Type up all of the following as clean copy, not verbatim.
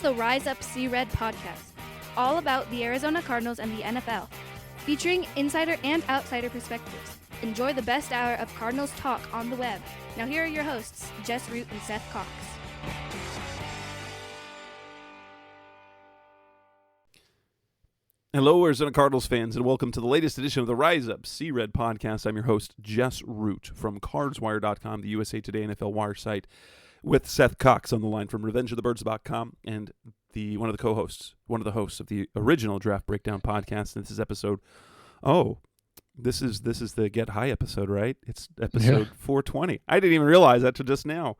the Rise Up See Red podcast, all about the Arizona Cardinals and the NFL, featuring insider and outsider perspectives. Enjoy the best hour of Cardinals talk on the web. Now here are your hosts, Jess Root and Seth Cox. Hello, Arizona Cardinals fans, and welcome to the latest edition of the Rise Up See Red podcast. I'm your host, Jess Root, from CardsWire.com, the USA Today NFL Wire site, with Seth Cox on the line from RevengeOfTheBirds.com, and one of the hosts of the original Draft Breakdown podcast. And this is episode, this is the Get High episode, right? It's episode 420. I didn't even realize that till just now.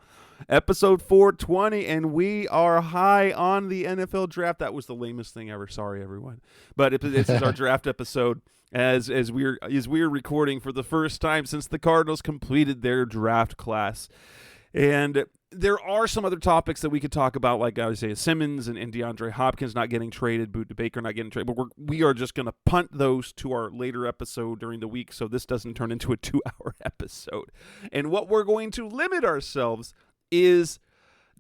Episode 420, and we are high on the NFL draft. That was the lamest thing ever. Sorry, everyone. But this is our draft episode as we're recording for the first time since the Cardinals completed their draft class. And there are some other topics that we could talk about, like I would say Simmons and DeAndre Hopkins not getting traded, Budda Baker not getting traded. But we are just going to punt those to our later episode during the week, so this doesn't turn into a 2-hour episode. And what we're going to limit ourselves is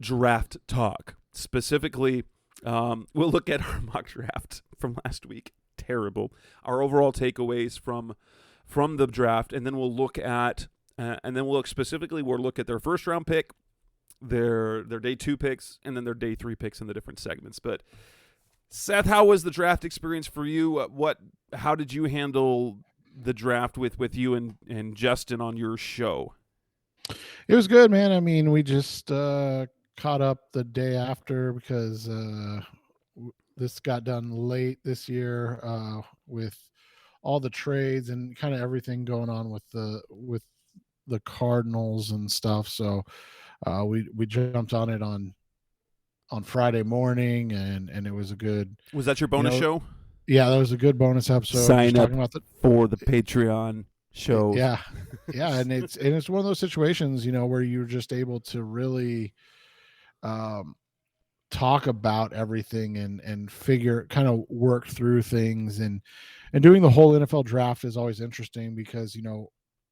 draft talk. Specifically, we'll look at our mock draft from last week. Terrible. Our overall takeaways from the draft, and then we'll look at we'll look at their first round pick, their day 2 picks, and then their day 3 picks in the different segments. But Seth, how was the draft experience for you? How did you handle the draft with you and Justin on your show? It was good, man. I mean, we just caught up the day after because this got done late this year with all the trades and kind of everything going on with the Cardinals and stuff. So we jumped on it on Friday morning, and it was a good. Was that your bonus show? Yeah, that was a good bonus episode. Sign up for the Patreon show. Yeah, and it's one of those situations, where you're just able to really talk about everything and kind of work through things, and doing the whole NFL draft is always interesting because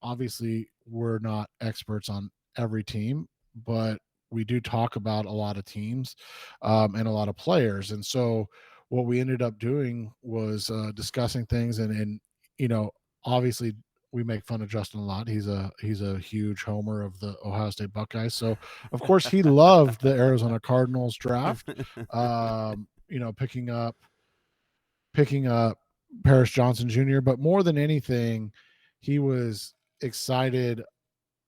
obviously we're not experts on every team, but we do talk about a lot of teams and a lot of players. And so what we ended up doing was discussing things, and obviously we make fun of Justin a lot. He's a huge homer of the Ohio State Buckeyes. So of course he loved the Arizona Cardinals draft, picking up Paris Johnson Jr. But more than anything, he was excited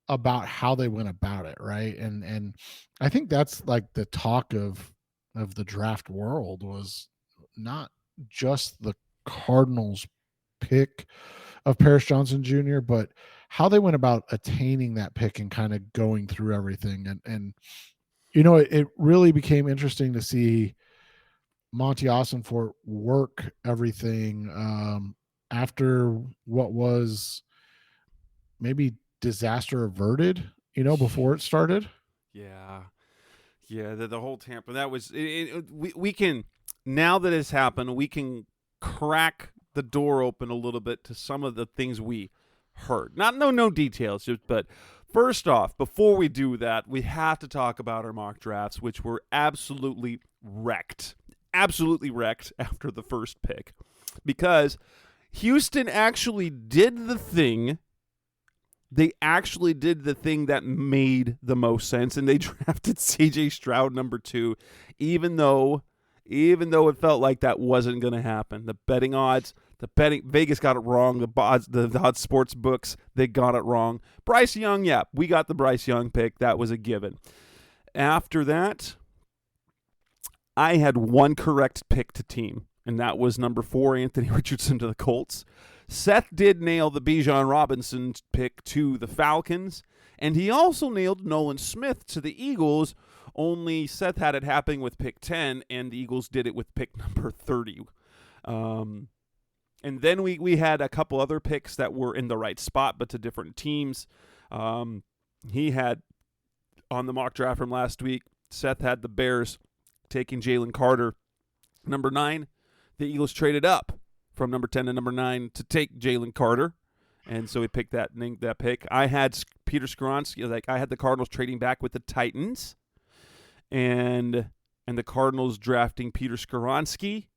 about how they went about it. Right. And I think that's like the talk of the draft world, was not just the Cardinals pick of Paris Johnson Jr., but how they went about attaining that pick and kind of going through everything. And it really became interesting to see Monty Ossenfort work everything after what was maybe disaster averted, before it started. Yeah, the whole Tampa, that was we can, now that it's happened, we can crack the door open a little bit to some of the things we heard. No details, but first off, before we do that, we have to talk about our mock drafts, which were absolutely wrecked after the first pick, because Houston actually did the thing. They actually did the thing that made the most sense, and they drafted C.J. Stroud number 2, even though it felt like that wasn't going to happen. The betting odds, Vegas got it wrong. The odds sports books, they got it wrong. Bryce Young, we got the Bryce Young pick. That was a given. After that, I had one correct pick to team, and that was number 4, Anthony Richardson to the Colts. Seth did nail the Bijan Robinson pick to the Falcons, and he also nailed Nolan Smith to the Eagles, only Seth had it happening with pick 10, and the Eagles did it with pick number 30. And then we had a couple other picks that were in the right spot, but to different teams. He had, on the mock draft from last week, Seth had the Bears taking Jalen Carter. Number 9, the Eagles traded up from number 10 to number 9 to take Jalen Carter. And so we picked that pick. I had Peter Skoronski, I had the Cardinals trading back with the Titans. And and the Cardinals drafting Peter Skoronski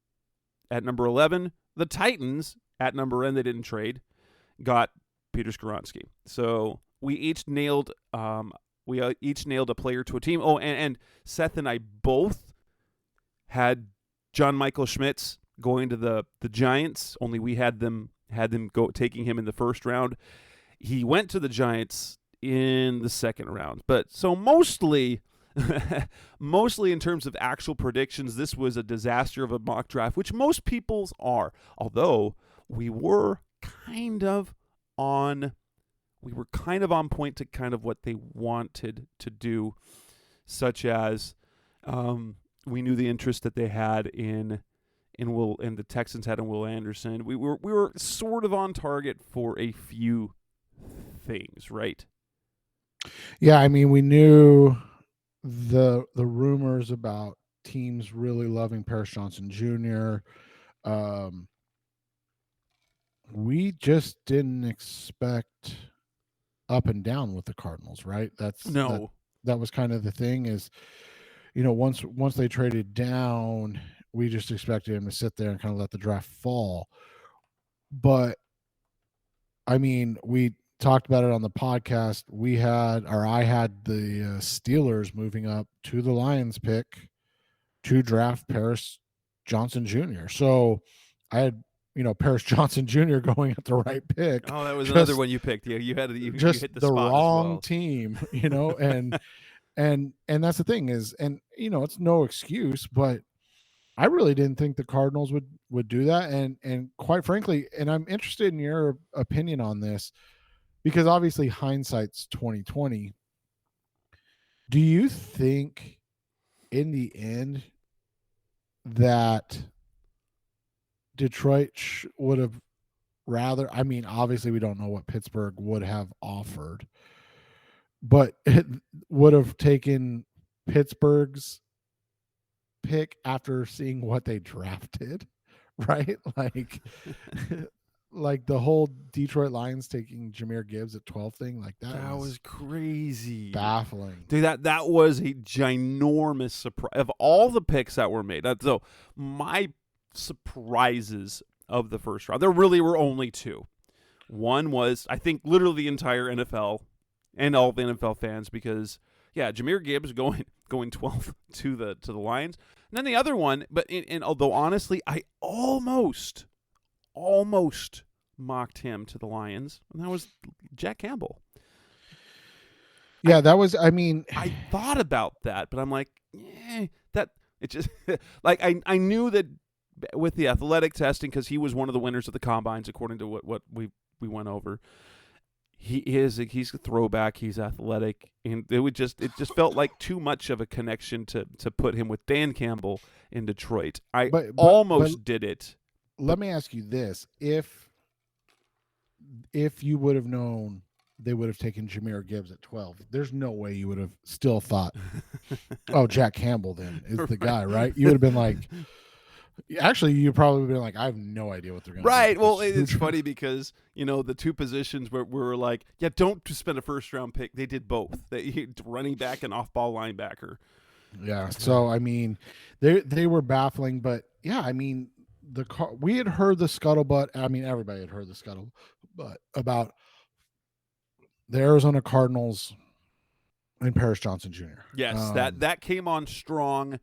at number 11. The Titans at number N, they didn't trade, got Peter Skoronski. So we each nailed a player to a team. Oh, and Seth and I both had John Michael Schmitz going to the Giants. Only we had them go taking him in the first round. He went to the Giants in the second round. But so mostly in terms of actual predictions, this was a disaster of a mock draft, which most people's are. Although we were kind of on point to kind of what they wanted to do, such as we knew the interest that they had in the Texans had in Will Anderson. We were sort of on target for a few things, right? Yeah, I mean, we knew the rumors about teams really loving Paris Johnson Jr. We just didn't expect up and down with the Cardinals, right? That was kind of the thing is, once they traded down, we just expected him to sit there and kind of let the draft fall. But I mean, we talked about it on the podcast. I had the Steelers moving up to the Lions pick to draft Paris Johnson Jr. So I had, Paris Johnson Jr. going at the right pick. Oh, that was another one you picked. Yeah, you hit the spot wrong as well. team, and that's the thing is, and it's no excuse, but I really didn't think the Cardinals would do that. And quite frankly, and I'm interested in your opinion on this, because obviously hindsight's 2020. Do you think in the end that Detroit would have rather, I mean, obviously we don't know what Pittsburgh would have offered, but it would have taken Pittsburgh's pick after seeing what they drafted, right? Like the whole Detroit Lions taking Jahmyr Gibbs at 12 thing, like that was crazy, baffling, dude. That was a ginormous surprise of all the picks that were made. So my surprises of the first round, there really were only two. One was, I think, literally the entire NFL and all the NFL fans, because Jahmyr Gibbs going 12th to the Lions. And then the other one, and although honestly, I almost mocked him to the Lions, and that was Jack Campbell. Yeah, I thought about that, but I'm like, that it just like I knew that with the athletic testing, because he was one of the winners of the combines according to what we went over. He's a throwback. He's athletic, and it just felt like too much of a connection to put him with Dan Campbell in Detroit. I almost did it. Let me ask you this: if you would have known they would have taken Jahmyr Gibbs at 12, there's no way you would have still thought, "Oh, Jack Campbell then is the guy," right? You would have been like. Actually, you probably would have been like, I have no idea what they're going to do. Right. Well, it's funny because, the two positions where we're like, don't spend a first-round pick. They did both. Running back and off-ball linebacker. Yeah. So, I mean, they were baffling. But, yeah, I mean, we had heard the scuttlebutt. I mean, everybody had heard the scuttlebutt about the Arizona Cardinals and Paris Johnson Jr. Yes, that came on strong.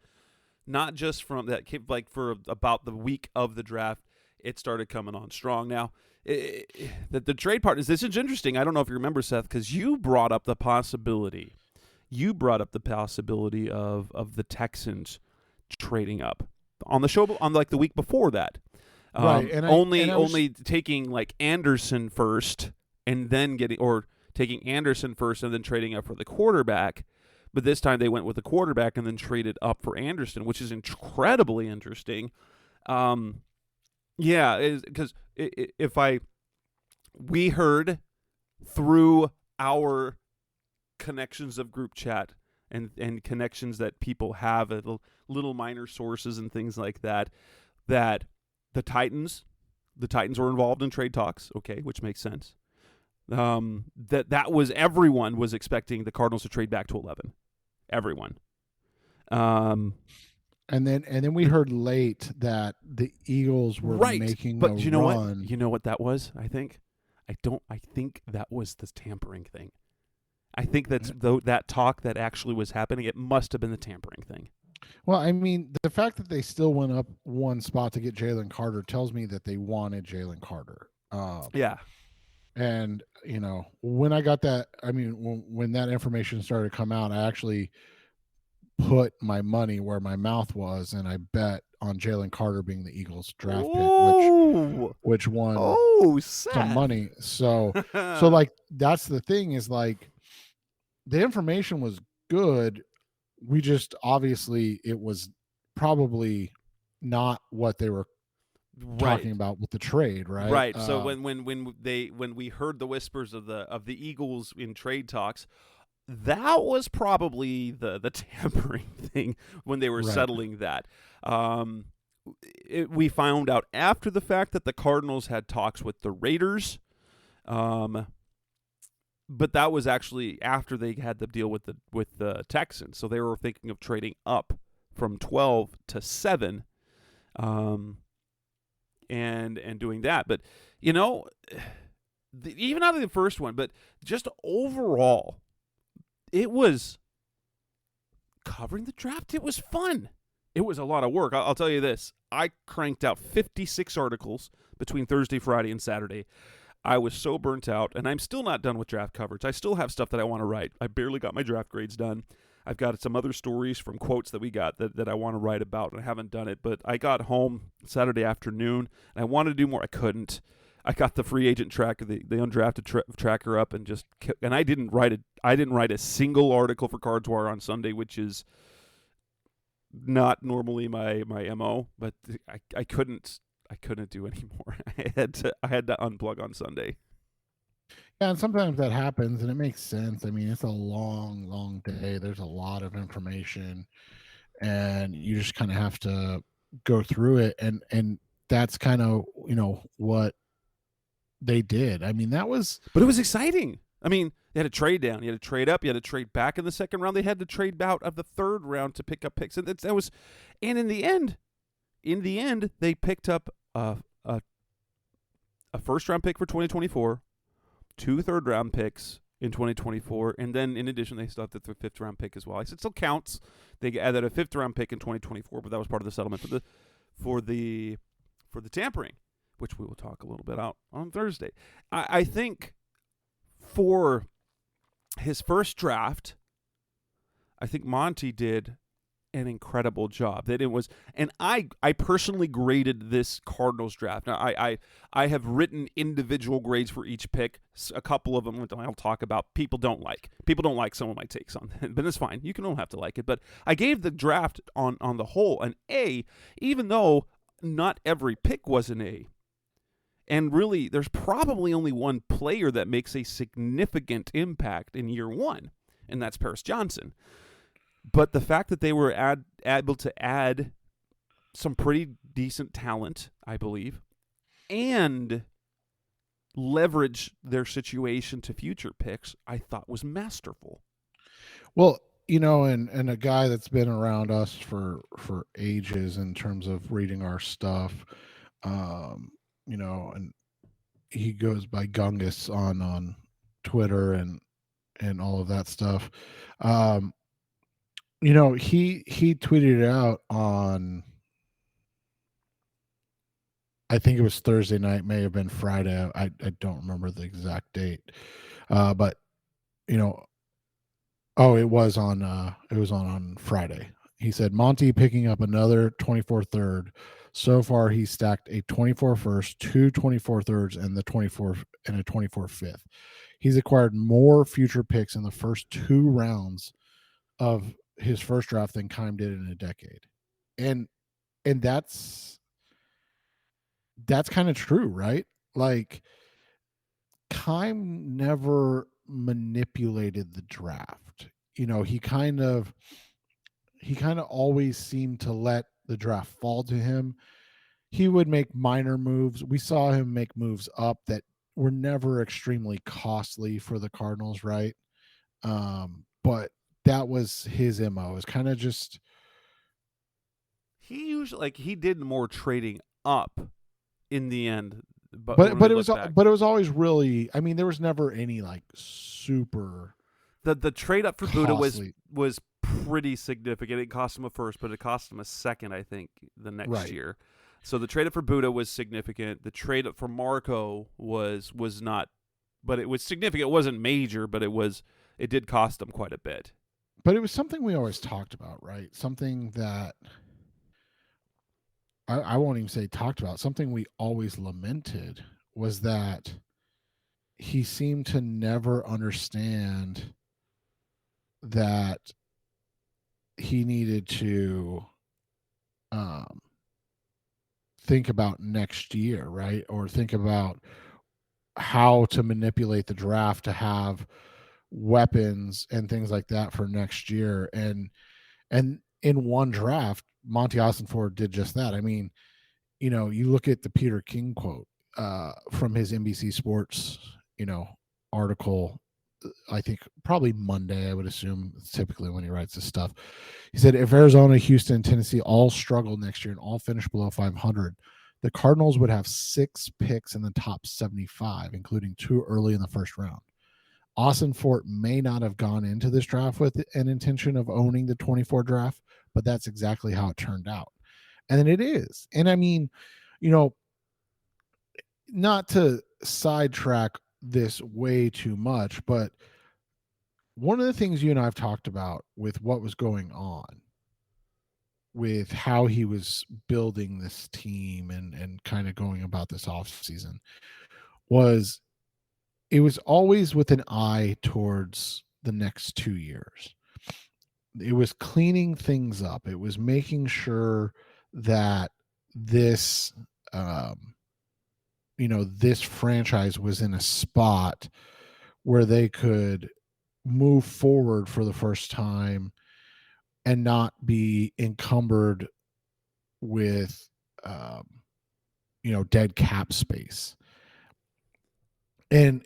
Not just from that, like for about the week of the draft, it started coming on strong. Now, the trade partners, this is interesting. I don't know if you remember, Seth, because you brought up the possibility. Of the Texans trading up on the show on like the week before that. Right, only taking like Anderson first and then taking Anderson first and then trading up for the quarterback. But this time they went with the quarterback and then traded up for Anderson, which is incredibly interesting. Because we heard through our connections of group chat and connections that people have at little minor sources and things like that the Titans were involved in trade talks, okay, which makes sense. That was everyone was expecting the Cardinals to trade back to 11. Everyone. And then we heard late that the Eagles were Right. making a But you know what? run. You know what that was, I think? I think that was the tampering thing. I think that's that talk that actually was happening. It must have been the tampering thing. Well, I mean, the fact that they still went up one spot to get Jalen Carter tells me that they wanted Jalen Carter. Yeah. And when I got that, I mean, when that information started to come out, I actually put my money where my mouth was, and I bet on Jalen Carter being the Eagles draft pick, which won Seth. some money. So like that's the thing is like the information was good. We just obviously it was probably not what they were talking about with the trade, right? Right. So when we heard the whispers of the Eagles in trade talks, that was probably the tampering thing when they were settling that. We found out after the fact that the Cardinals had talks with the Raiders, but that was actually after they had the deal with the Texans. So they were thinking of trading up from 12 to 7, and doing that. But even out of the first one, but just overall, it was covering the draft. It was fun. It was a lot of work. I'll tell you this. I cranked out 56 articles between Thursday, Friday, and Saturday. I was so burnt out, and I'm still not done with draft coverage. I still have stuff that I want to write. I barely got my draft grades done. I've got some other stories from quotes that we got that I want to write about, and I haven't done it. But I got home Saturday afternoon, and I wanted to do more. I couldn't. I got the free agent tracker, the undrafted tracker up, and I didn't write a single article for Cards Wire on Sunday, which is not normally my MO. But I couldn't do anymore. I had to unplug on Sunday. Yeah, and sometimes that happens, and it makes sense. I mean, it's a long, long day. There's a lot of information, and you just kind of have to go through it, and that's kind of what they did. I mean, but it was exciting. I mean, they had to trade down, you had to trade up, you had to trade back in the second round. They had to trade out of the third round to pick up picks, and and in the end, they picked up a first round pick for 2024, 2 third-round picks in 2024, and then in addition, they still have the 5th-round pick as well. I said, still counts. They added a 5th-round pick in 2024, but that was part of the settlement for the tampering, which we will talk a little bit out on Thursday. I think for his first draft, I think Monty did an incredible job. That it was, and I personally graded this Cardinals draft. Now I have written individual grades for each pick. A couple of them I'll talk about. People don't like some of my takes on that, but it's fine. You don't have to like it. But I gave the draft on the whole an A, even though not every pick was an A. And really, there's probably only one player that makes a significant impact in year one, and that's Paris Johnson. But the fact that they were able to add some pretty decent talent, I believe, and leverage their situation to future picks, I thought was masterful. Well, and a guy that's been around us for ages in terms of reading our stuff, and he goes by Gungus on Twitter and all of that stuff. He tweeted it out on, I think it was Thursday night, may have been Friday. I don't remember the exact date. But it was on Friday. He said Monty picking up another 24 third. So far, he stacked a 24 first, 2 24 thirds, and a 24 fifth. He's acquired more future picks in the first 2 rounds of his first draft than Keim did in a decade. And that's kind of true, right? Like, Keim never manipulated the draft. He kind of always seemed to let the draft fall to him. He would make minor moves. We saw him make moves up that were never extremely costly for the Cardinals, right? But that was his MO. Is kind of just he usually he did more trading up in the end. But when But we it look was back, but it was always really. I mean, there was never any like super the trade up for Buddha costly. was pretty significant. It cost him a first, but it cost him a second, I think, the next Right. year. So the trade up for Buddha was significant. The trade up for Marco was not, but it was significant. It wasn't major, but it did cost them quite a bit. But it was something we always talked about, right? Something that I won't even say talked about. Something we always lamented was that he seemed to never understand that he needed to um, think about next year, right? Or think about how to manipulate the draft to have weapons and things like that for next year. And in one draft, Monty Ossenford did just that. I mean, you look at the Peter King quote from his NBC Sports, article. I think probably Monday, I would assume, it's typically when he writes this stuff. He said, if Arizona, Houston, and Tennessee all struggle next year and all finish below 500, the Cardinals would have 6 picks in the top 75, including 2 early in the first round. Austin Fort may not have gone into this draft with an intention of owning the 24 draft, but that's exactly how it turned out. And then it is. And I mean, you know, not to sidetrack this way too much, but one of the things you and I have talked about with what was going on with how he was building this team and kind of going about this offseason was it was always with an eye towards the next 2 years. It was cleaning things up. It was making sure that this this franchise was in a spot where they could move forward for the first time and not be encumbered with dead cap space. And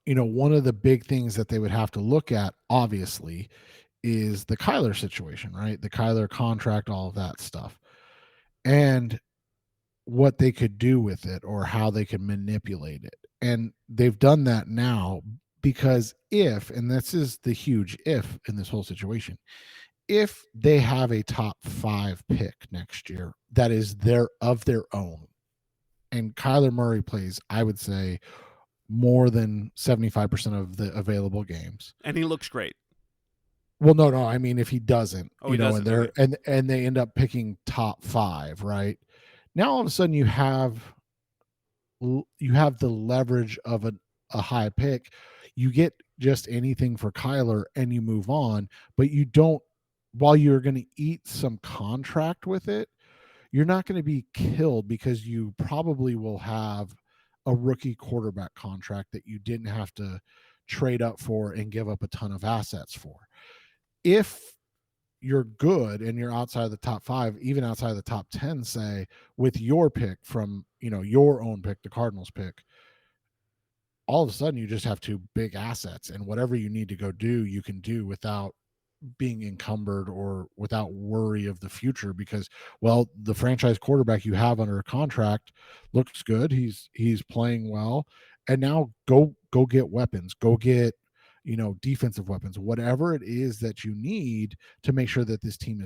one of the big things that they would have to look at, obviously, is the Kyler situation, right? The Kyler contract, all of that stuff. And what they could do with it or how they could manipulate it. And they've done that now because and this is the huge if in this whole situation, if they have a top 5 pick next year that is of their own, and Kyler Murray plays, I would say, more than 75% of the available games. And he looks great. Well, no. I mean, if he doesn't, he doesn't, and okay. and they end up picking top 5, right? Now all of a sudden you have the leverage of a high pick. You get just anything for Kyler and you move on, but you don't. While you're going to eat some contract with it, you're not going to be killed because you probably will have a rookie quarterback contract that you didn't have to trade up for and give up a ton of assets for. If you're good and you're outside of the top 5, even outside of the top 10, say, with your pick from, your own pick, the Cardinals pick, all of a sudden you just have 2 big assets, and whatever you need to go do, you can do without being encumbered or without worry of the future because, well, the franchise quarterback you have under a contract looks good. He's playing well. And now go get weapons, go get, defensive weapons, whatever it is that you need to make sure that this team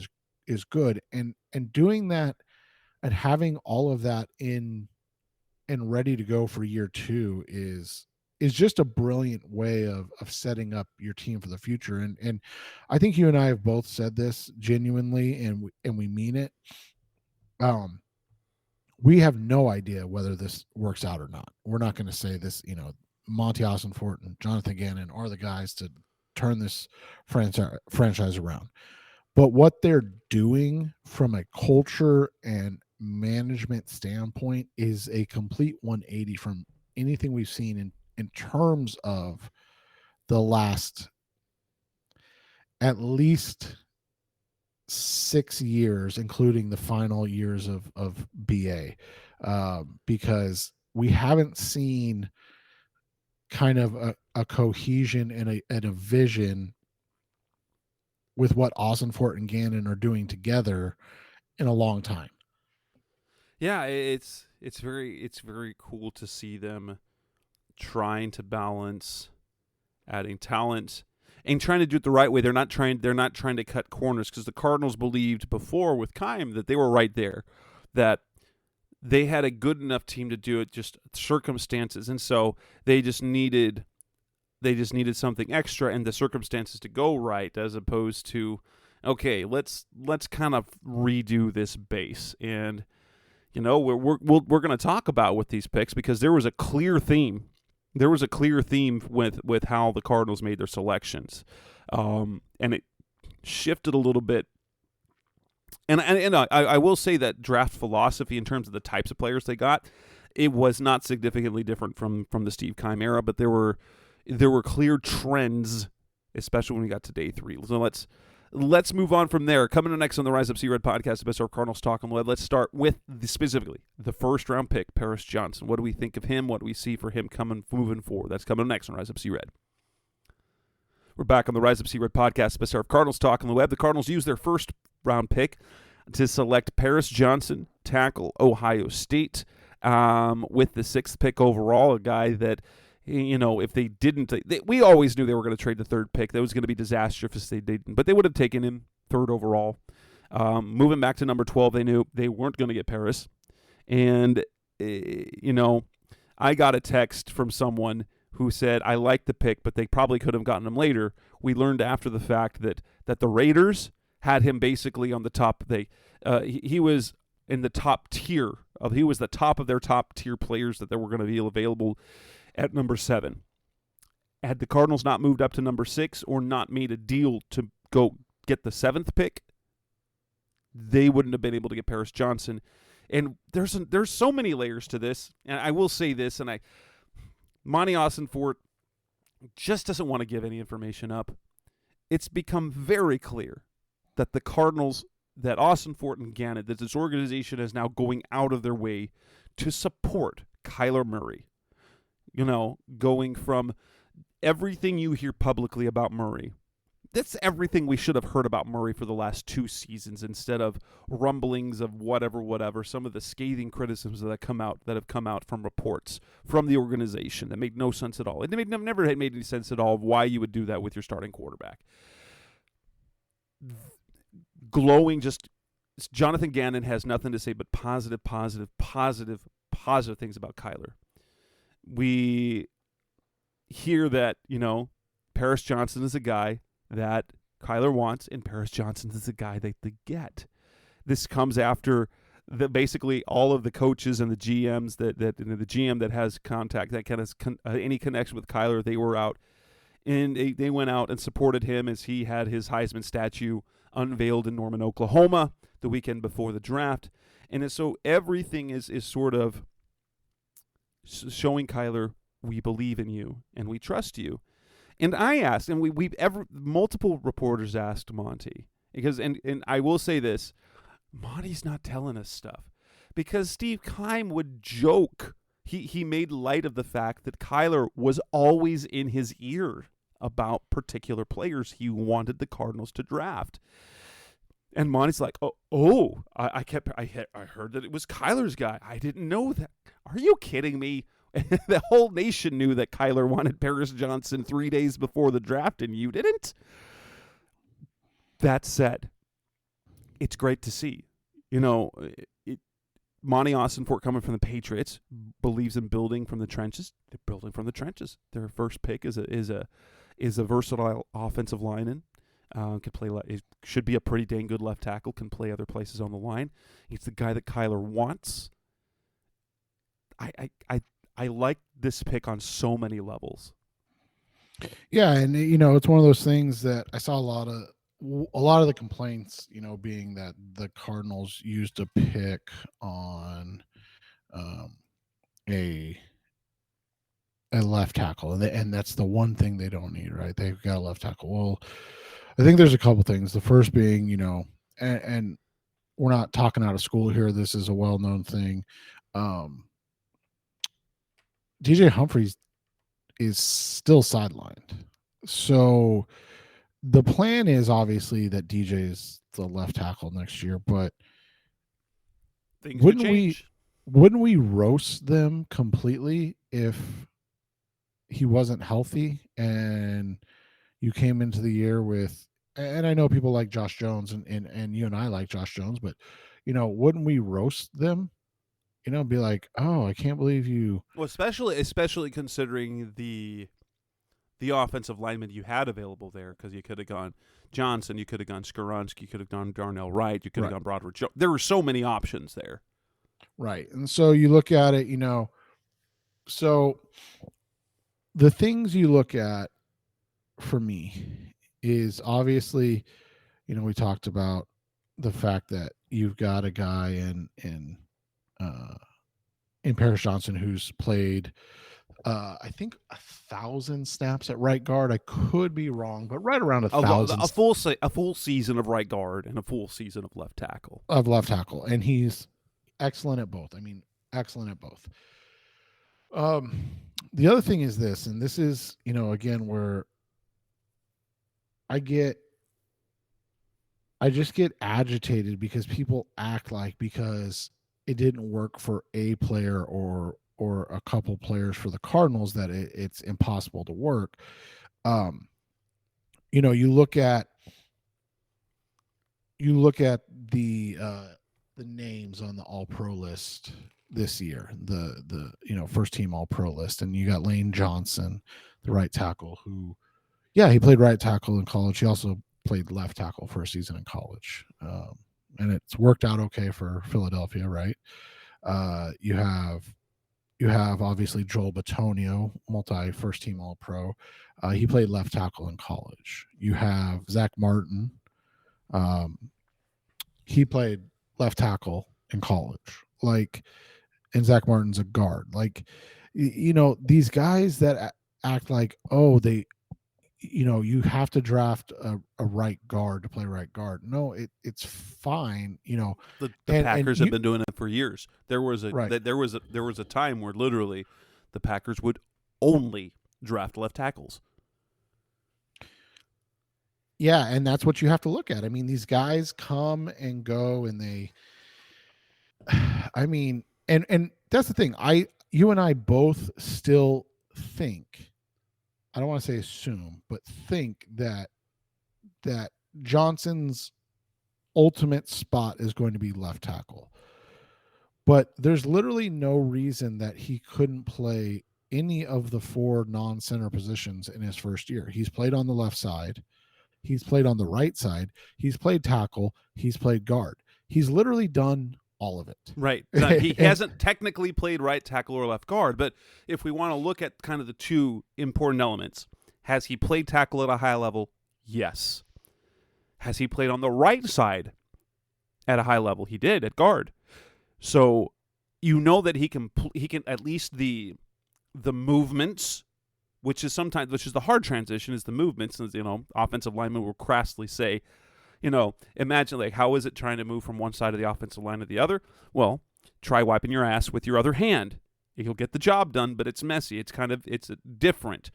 is good. And doing that and having all of that in and ready to go for year 2 is just a brilliant way of setting up your team for the future. And I think you and I have both said this genuinely, and we mean it. We have no idea whether this works out or not. We're not going to say this, Monty Ossenfort and Jonathan Gannon are the guys to turn this franchise around. But what they're doing from a culture and management standpoint is a complete 180 from anything we've seen in terms of the last at least 6 years, including the final years of BA, because we haven't seen kind of a cohesion and a vision with what Ossenfort and Gannon are doing together in a long time. Yeah, it's very cool to see them trying to balance adding talent and trying to do it the right way. They're not trying to cut corners, because the Cardinals believed before with Keim that they were right there, that they had a good enough team to do it, just circumstances, and so they just needed something extra and the circumstances to go right, as opposed to, okay, let's kind of redo this base. And we're going to talk about with these picks, because there was a clear theme. There was a clear theme with how the Cardinals made their selections, and it shifted a little bit. And I will say that draft philosophy in terms of the types of players they got, it was not significantly different from the Steve Keim era, but there were clear trends, especially when we got to day 3. So let's move on from there. Coming up next on the Rise Up Sea Red podcast, the best of Cardinals talk on the web. Let's start with specifically the first round pick, Paris Johnson. What do we think of him? What do we see for him moving forward? That's coming up next on Rise Up Sea Red. We're back on the Rise Up Sea Red podcast, the best of Cardinals talk on the web. The Cardinals used their first round pick to select Paris Johnson, tackle, Ohio State, with the 6th pick overall, a guy that, if they didn't, we always knew they were going to trade the 3rd pick. That was going to be disastrous if they didn't, but they would have taken him 3rd overall. Moving back to number 12, they knew they weren't going to get Paris. And, I got a text from someone who said, I like the pick, but they probably could have gotten him later. We learned after the fact that the Raiders had him basically on the top. He was in the top tier he was the top of their top tier players that were going to be available at number 7. Had the Cardinals not moved up to number 6 or not made a deal to go get the 7th pick, they wouldn't have been able to get Paris Johnson. And there's so many layers to this. And I will say this, and Monty Ossenfort just doesn't want to give any information up. It's become very clear that the Cardinals, that Ossenfort and Gannon, that this organization is now going out of their way to support Kyler Murray. Going from everything you hear publicly about Murray, that's everything we should have heard about Murray for the last 2 seasons, instead of rumblings of whatever, some of the scathing criticisms that have come out from reports from the organization that made no sense at all. It never had made any sense at all of why you would do that with your starting quarterback. Glowing, just Jonathan Gannon has nothing to say but positive things about Kyler. We hear that, Paris Johnson is a guy that Kyler wants, and Paris Johnson is a guy that they get. This comes after basically all of the coaches and the GMs the GM that has contact, that kind of any connection with Kyler, they were out, and they went out and supported him as he had his Heisman statue unveiled in Norman, Oklahoma, the weekend before the draft. And so everything is sort of showing Kyler, we believe in you and we trust you. And I asked, and multiple reporters asked Monty, because and I will say this, Monty's not telling us stuff, because Steve Keim would joke. He made light of the fact that Kyler was always in his ear about particular players he wanted the Cardinals to draft. And Monty's like, I heard that it was Kyler's guy. I didn't know that. Are you kidding me? The whole nation knew that Kyler wanted Paris Johnson 3 days before the draft, and you didn't? That said, it's great to see. Monty Ossenfort, coming from the Patriots, believes in building from the trenches. They're building from the trenches. Their first pick is a versatile offensive lineman. Can play. It should be a pretty dang good left tackle. Can play other places on the line. He's the guy that Kyler wants. I like this pick on so many levels. Yeah, and it's one of those things that I saw a lot of the complaints, being that the Cardinals used a pick on a left tackle, and that's the one thing they don't need, right? They've got a left tackle. Well, I think there's a couple things. The first being, and we're not talking out of school here. This is a well-known thing. DJ Humphries is still sidelined. So the plan is obviously that DJ is the left tackle next year, but things could change. Wouldn't we roast them completely if he wasn't healthy and you came into the year with, and I know people like Josh Jones and you and I like Josh Jones, but wouldn't we roast them? Be like, oh, I can't believe you. Well, especially considering the offensive lineman you had available there, because you could have gone Johnson, you could have gone Skoronski, you could have gone Darnell Wright, you could have gone Broderick Jones. There were so many options there. Right. And so you look at it, so the things you look at for me is obviously, we talked about the fact that you've got a guy in Paris Johnson who's played I think 1,000 snaps at right guard. I could be wrong, but right around 1,000. A full season of right guard and a full season of left tackle. And he's excellent at both. I mean, excellent at both. The other thing is this, and this is, again, where I just get agitated because people act like because it didn't work for a player or a couple players for the Cardinals that it's impossible to work. You look at the names on the All-Pro list this year, the first team All-Pro list, and you got Lane Johnson, the right tackle, who, he played right tackle in college. He also played left tackle for a season in college, and it's worked out okay for Philadelphia, right? You have obviously Joel Bitonio, multi-first team All-Pro. He played left tackle in college. You have Zach Martin. He played left tackle in college. And Zach Martin's a guard. These guys that act like, oh, you have to draft a right guard to play right guard. No, it's fine. The Packers have been doing it for years. There was a time where literally the Packers would only draft left tackles. Yeah, and that's what you have to look at. I mean, these guys come and go, and and that's the thing. You and I both still think, I don't want to say assume, but think that Johnson's ultimate spot is going to be left tackle. But there's literally no reason that he couldn't play any of the 4 non-center positions in his first year. He's played on the left side. He's played on the right side. He's played tackle. He's played guard. He's literally done all of it. Right. He hasn't technically played right tackle or left guard, but if we want to look at kind of the two important elements, has he played tackle at a high level? Yes. Has he played on the right side at a high level? He did at guard. So that he can at least the movements, which is the hard transition, is the movements. And, offensive linemen will crassly say, imagine how is it trying to move from one side of the offensive line to the other? Well, try wiping your ass with your other hand. You'll get the job done, but it's messy. It's different.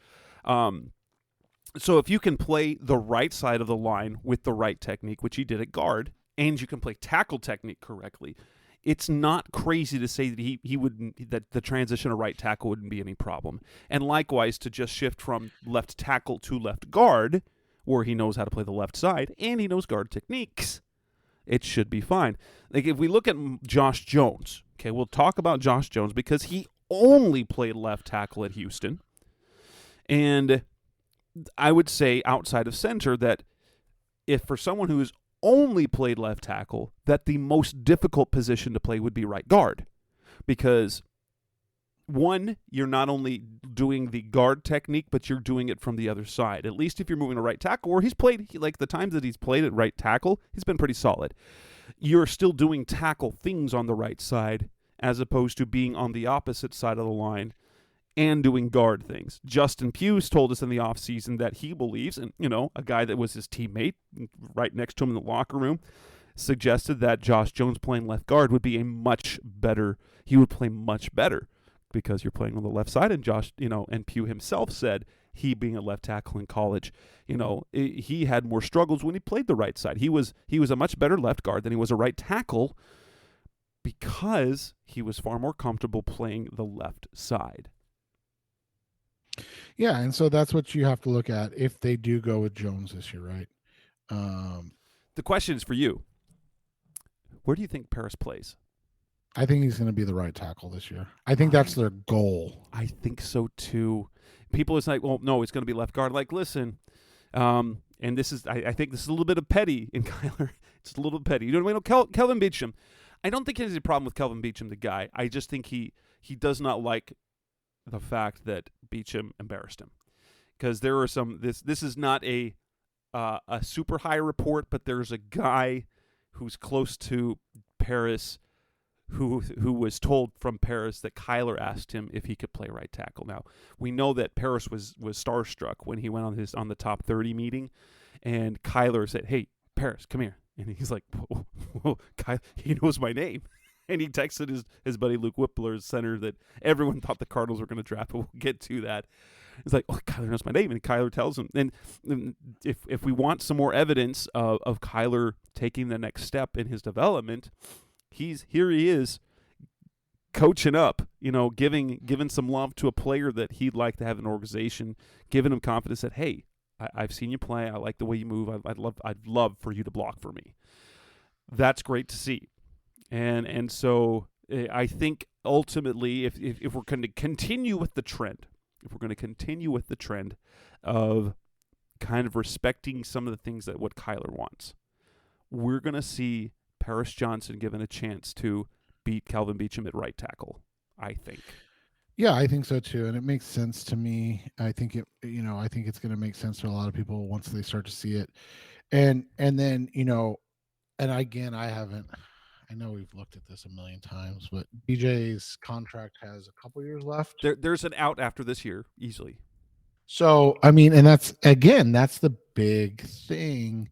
So if you can play the right side of the line with the right technique, which he did at guard, and you can play tackle technique correctly, it's not crazy to say that that the transition to right tackle wouldn't be any problem. And likewise, to just shift from left tackle to left guard, where he knows how to play the left side and he knows guard techniques, it should be fine. If we look at Josh Jones, okay, we'll talk about Josh Jones because he only played left tackle at Houston. And I would say outside of center that if for someone who's only played left tackle, that the most difficult position to play would be right guard. Because, one, you're not only doing the guard technique, but you're doing it from the other side. At least if you're moving to right tackle, or the times that he's played at right tackle, he's been pretty solid. You're still doing tackle things on the right side, as opposed to being on the opposite side of the line and doing guard things. Justin Pugh's told us in the offseason that he believes, and a guy that was his teammate right next to him in the locker room, suggested that Josh Jones playing left guard would be he would play much better because you're playing on the left side. And and Pugh himself said, he being a left tackle in college, he had more struggles when he played the right side. He was a much better left guard than he was a right tackle because he was far more comfortable playing the left side. Yeah, and so that's what you have to look at if they do go with Jones this year, right? The question is for you. Where do you think Paris plays? I think he's going to be the right tackle this year. I think that's their goal. I think so too. People is like, well, no, it's going to be left guard. Like, listen, and this is, I think this is a little bit of petty in Kyler. It's a little petty. You know what I mean? Kelvin Beachum. I don't think there's a problem with Kelvin Beachum, the guy. I just think he does not like the fact that Beachum embarrassed him, because there are some. This is not a super high report, but there's a guy who's close to Paris who was told from Paris that Kyler asked him if he could play right tackle. Now, we know that Paris was starstruck when he went on the top 30 meeting, and Kyler said, "Hey, Paris, come here." And he's like, whoa, Kyler, he knows my name. And he texted his buddy Luke Whippler, center, that everyone thought the Cardinals were going to draft, but we'll get to that. It's like, oh, Kyler knows my name, and Kyler tells him. And if we want some more evidence of Kyler taking the next step in his development, he is coaching up, giving some love to a player that he'd like to have in an organization, giving him confidence that, hey, I've seen you play. I like the way you move. I'd love for you to block for me. That's great to see. And so I think ultimately, if we're going to continue with the trend, of kind of respecting some of the things that what Kyler wants, we're going to see Paris Johnson given a chance to beat Kelvin Beachum at right tackle, I think. Yeah, I think so too, and it makes sense to me. I think I think it's going to make sense to a lot of people once they start to see it, and then and again, I know we've looked at this a million times, but BJ's contract has a couple years left. There's an out after this year, easily. So, I mean, and that's the big thing.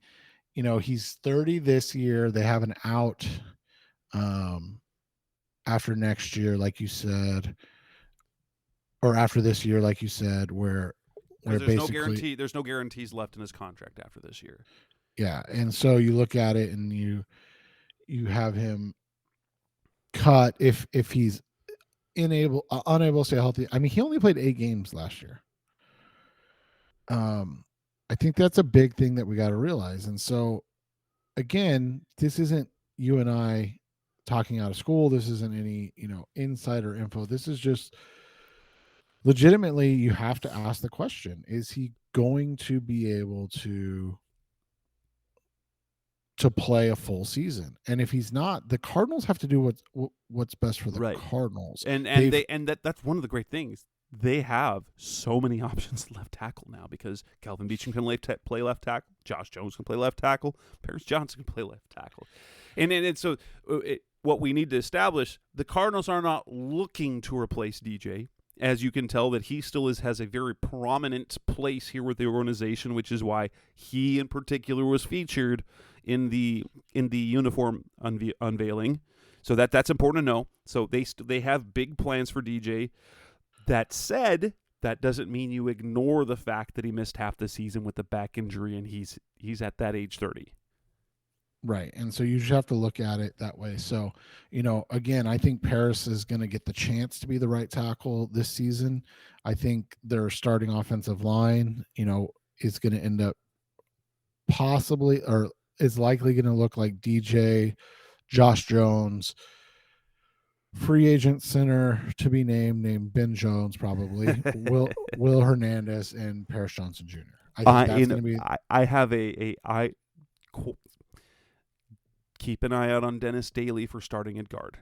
He's 30 this year. They have an out after next year, like you said, or after this year, like you said, where there's no guarantees left in his contract after this year. Yeah, and so you look at it and you have him cut if he's unable to stay healthy. I mean, he only played 8 games last year. I think that's a big thing that we got to realize. And so, again, this isn't you and I talking out of school. This isn't any insider info. This is just legitimately, you have to ask the question: is he going to be able to play a full season? And if he's not, the Cardinals have to do what's best for the Cardinals. And that's one of the great things. They have so many options left tackle now, because Kelvin Beachum can play left tackle, Josh Jones can play left tackle, Paris Johnson can play left tackle, and so what we need to establish: the Cardinals are not looking to replace DJ. As you can tell, that he still has a very prominent place here with the organization, which is why he in particular was featured in the uniform unveiling. So that's important to know. So they have big plans for DJ. That said, that doesn't mean you ignore the fact that he missed half the season with a back injury, and he's at that age 30. Right. And so you just have to look at it that way. So, again, I think Paris is going to get the chance to be the right tackle this season. I think their starting offensive line, is going to end up possibly, or is likely going to look like DJ, Josh Jones, free agent center to be named Ben Jones, probably Will Hernandez, and Paris Johnson Jr. I think that's going to be. I have keep an eye out on Dennis Daly for starting at guard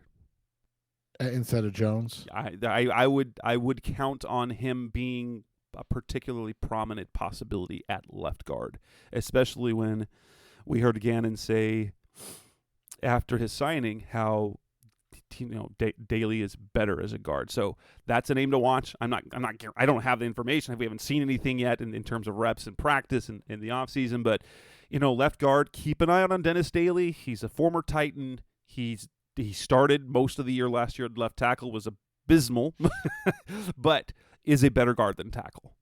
instead of Jones. I would count on him being a particularly prominent possibility at left guard, especially when we heard Gannon say after his signing how Daly is better as a guard. So that's a name to watch. I don't have the information. We haven't seen anything yet in terms of reps and practice in the offseason, but left guard, keep an eye out on Dennis Daly. He's a former Titan. He started most of the year last year at left tackle, was abysmal, but is a better guard than tackle.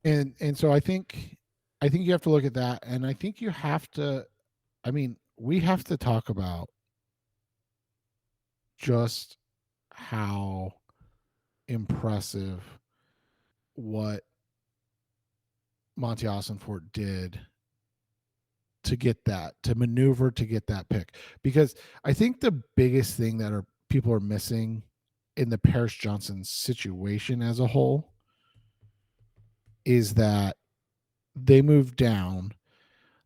And so I think you have to look at that, and I think you have to. I mean, we have to talk about just how impressive what Monty Ossenfort did to maneuver to get that pick. Because I think the biggest thing that people are missing in the Paris Johnson situation as a whole is that they moved down.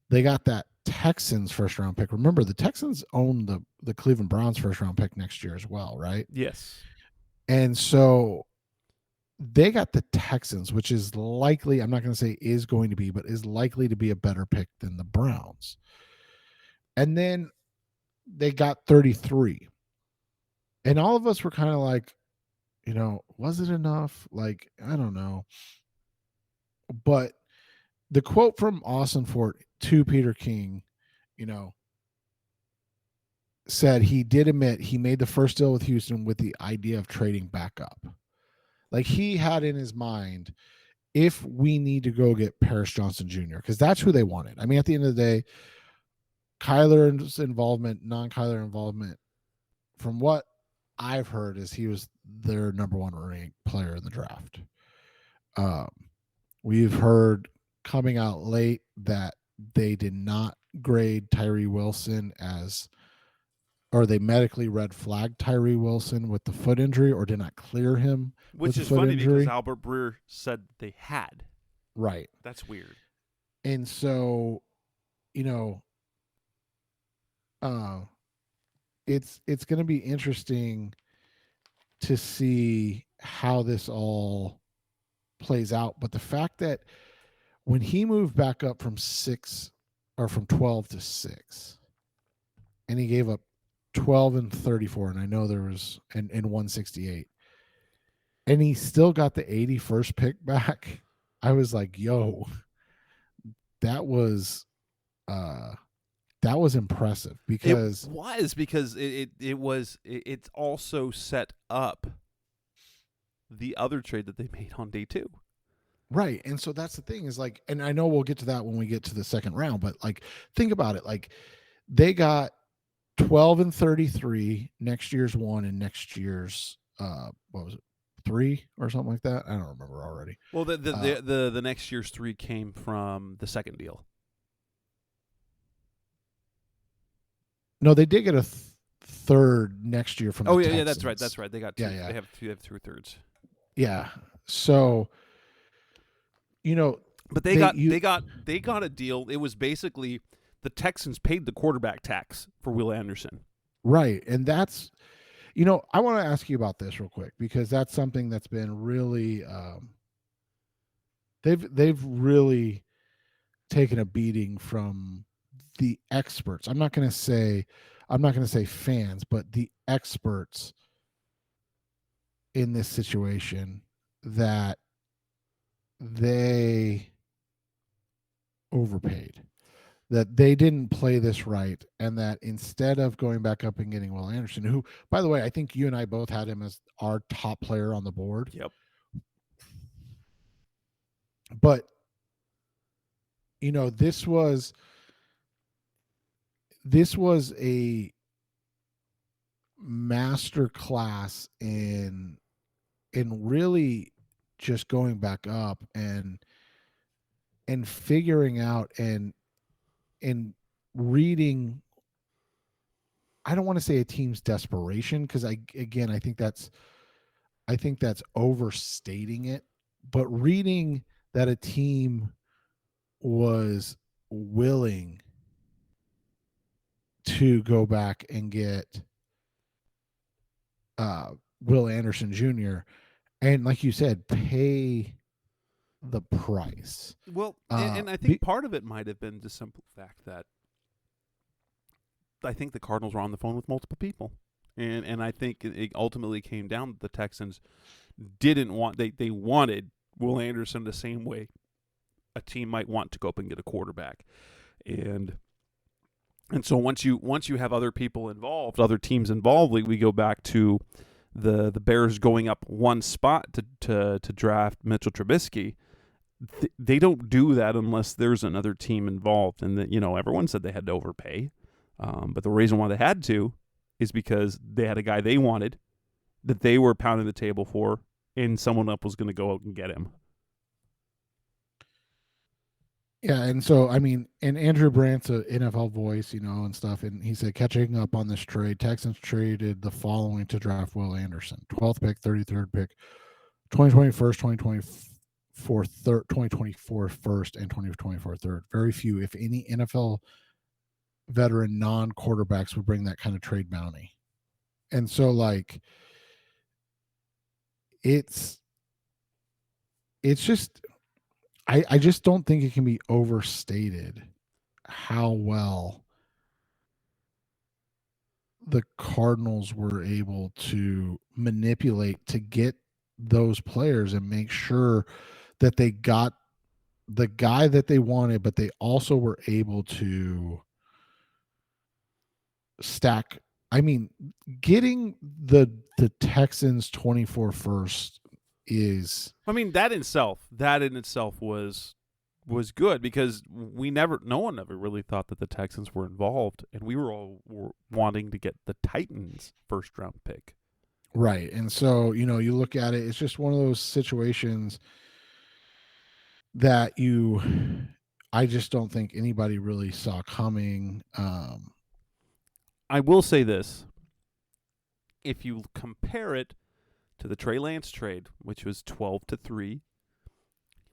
They got that Texans first round pick. Remember, the Texans own the Cleveland Browns first round pick next year as well, right? Yes. And so they got the Texans, which is likely, I'm not going to say is going to be, but is likely to be a better pick than the Browns. And then they got 33. And all of us were kind of like, was it enough? Like, I don't know. But the quote from Ossenfort to Peter King, said he did admit he made the first deal with Houston with the idea of trading back up. Like, he had in his mind, if we need to go get Paris Johnson Jr., because that's who they wanted. I mean, at the end of the day, Kyler's involvement, non-Kyler involvement, from what I've heard, is he was their number one ranked player in the draft. We've heard coming out late that they did not grade Tyree Wilson or they medically red flagged Tyree Wilson with the foot injury, or did not clear him Which with the is foot funny injury. because Albert Breer said they had. Right. That's weird. And so, it's going to be interesting to see how this all plays out. But the fact that when he moved back up from 12 to 6, and he gave up 12 and 34, and I know there was in 168, and he still got the 81st pick back, I was like, yo, that was impressive, because it also set up the other trade that they made on day 2. Right. And so that's the thing, is like, and I know we'll get to that when we get to the second round, but like, think about it. Like, they got 12 and 33 next year's 1 and next year's what was it, 3 or something like that? I don't remember already. Well, the next year's 3 came from the second deal. No, they did get a third next year from the Texans. That's right. They got 2. Yeah. They have 2/3. Yeah. So, but they got a deal. It was basically the Texans paid the quarterback tax for Will Anderson. Right. And that's, I want to ask you about this real quick, because that's something that's been really they've really taken a beating from the experts. I'm not going to say fans, but the experts in this situation, that they overpaid, that they didn't play this right, and that instead of going back up and getting Will Anderson, who, by the way, I think you and I both had him as our top player on the board. Yep. But, this was a master class in really just going back up and figuring out and reading, I don't want to say a team's desperation, because I think that's overstating it, but reading that a team was willing to go back and get Will Anderson Jr. and, like you said, pay the price. Well, and I think part of it might have been the simple fact that I think the Cardinals were on the phone with multiple people, and I think it ultimately came down that the Texans didn't want they wanted Will Anderson the same way a team might want to go up and get a quarterback, and so once you have other people involved, other teams involved, we go back to the Bears going up one spot to draft Mitchell Trubisky. They don't do that unless there's another team involved, and that everyone said they had to overpay, but the reason why they had to is because they had a guy they wanted that they were pounding the table for, and someone else was going to go out and get him. Yeah, and so I mean, and Andrew Brandt's an NFL voice, and stuff, and he said catching up on this trade, Texans traded the following to draft Will Anderson: 12th pick, 33rd pick, 2021, 2024 third, 2024 first, and 2024 third. Very few, if any, NFL veteran non-quarterbacks would bring that kind of trade bounty, and so like, it's just. I just don't think it can be overstated how well the Cardinals were able to manipulate to get those players and make sure that they got the guy that they wanted, but they also were able to stack. I mean, getting the Texans 24 first is, I mean, that in itself was good, because no one ever really thought that the Texans were involved, and we were all wanting to get the Titans first round pick. Right. And so, you look at it, it's just one of those situations that I just don't think anybody really saw coming. I will say this. If you compare it to the Trey Lance trade, which was 12-3, it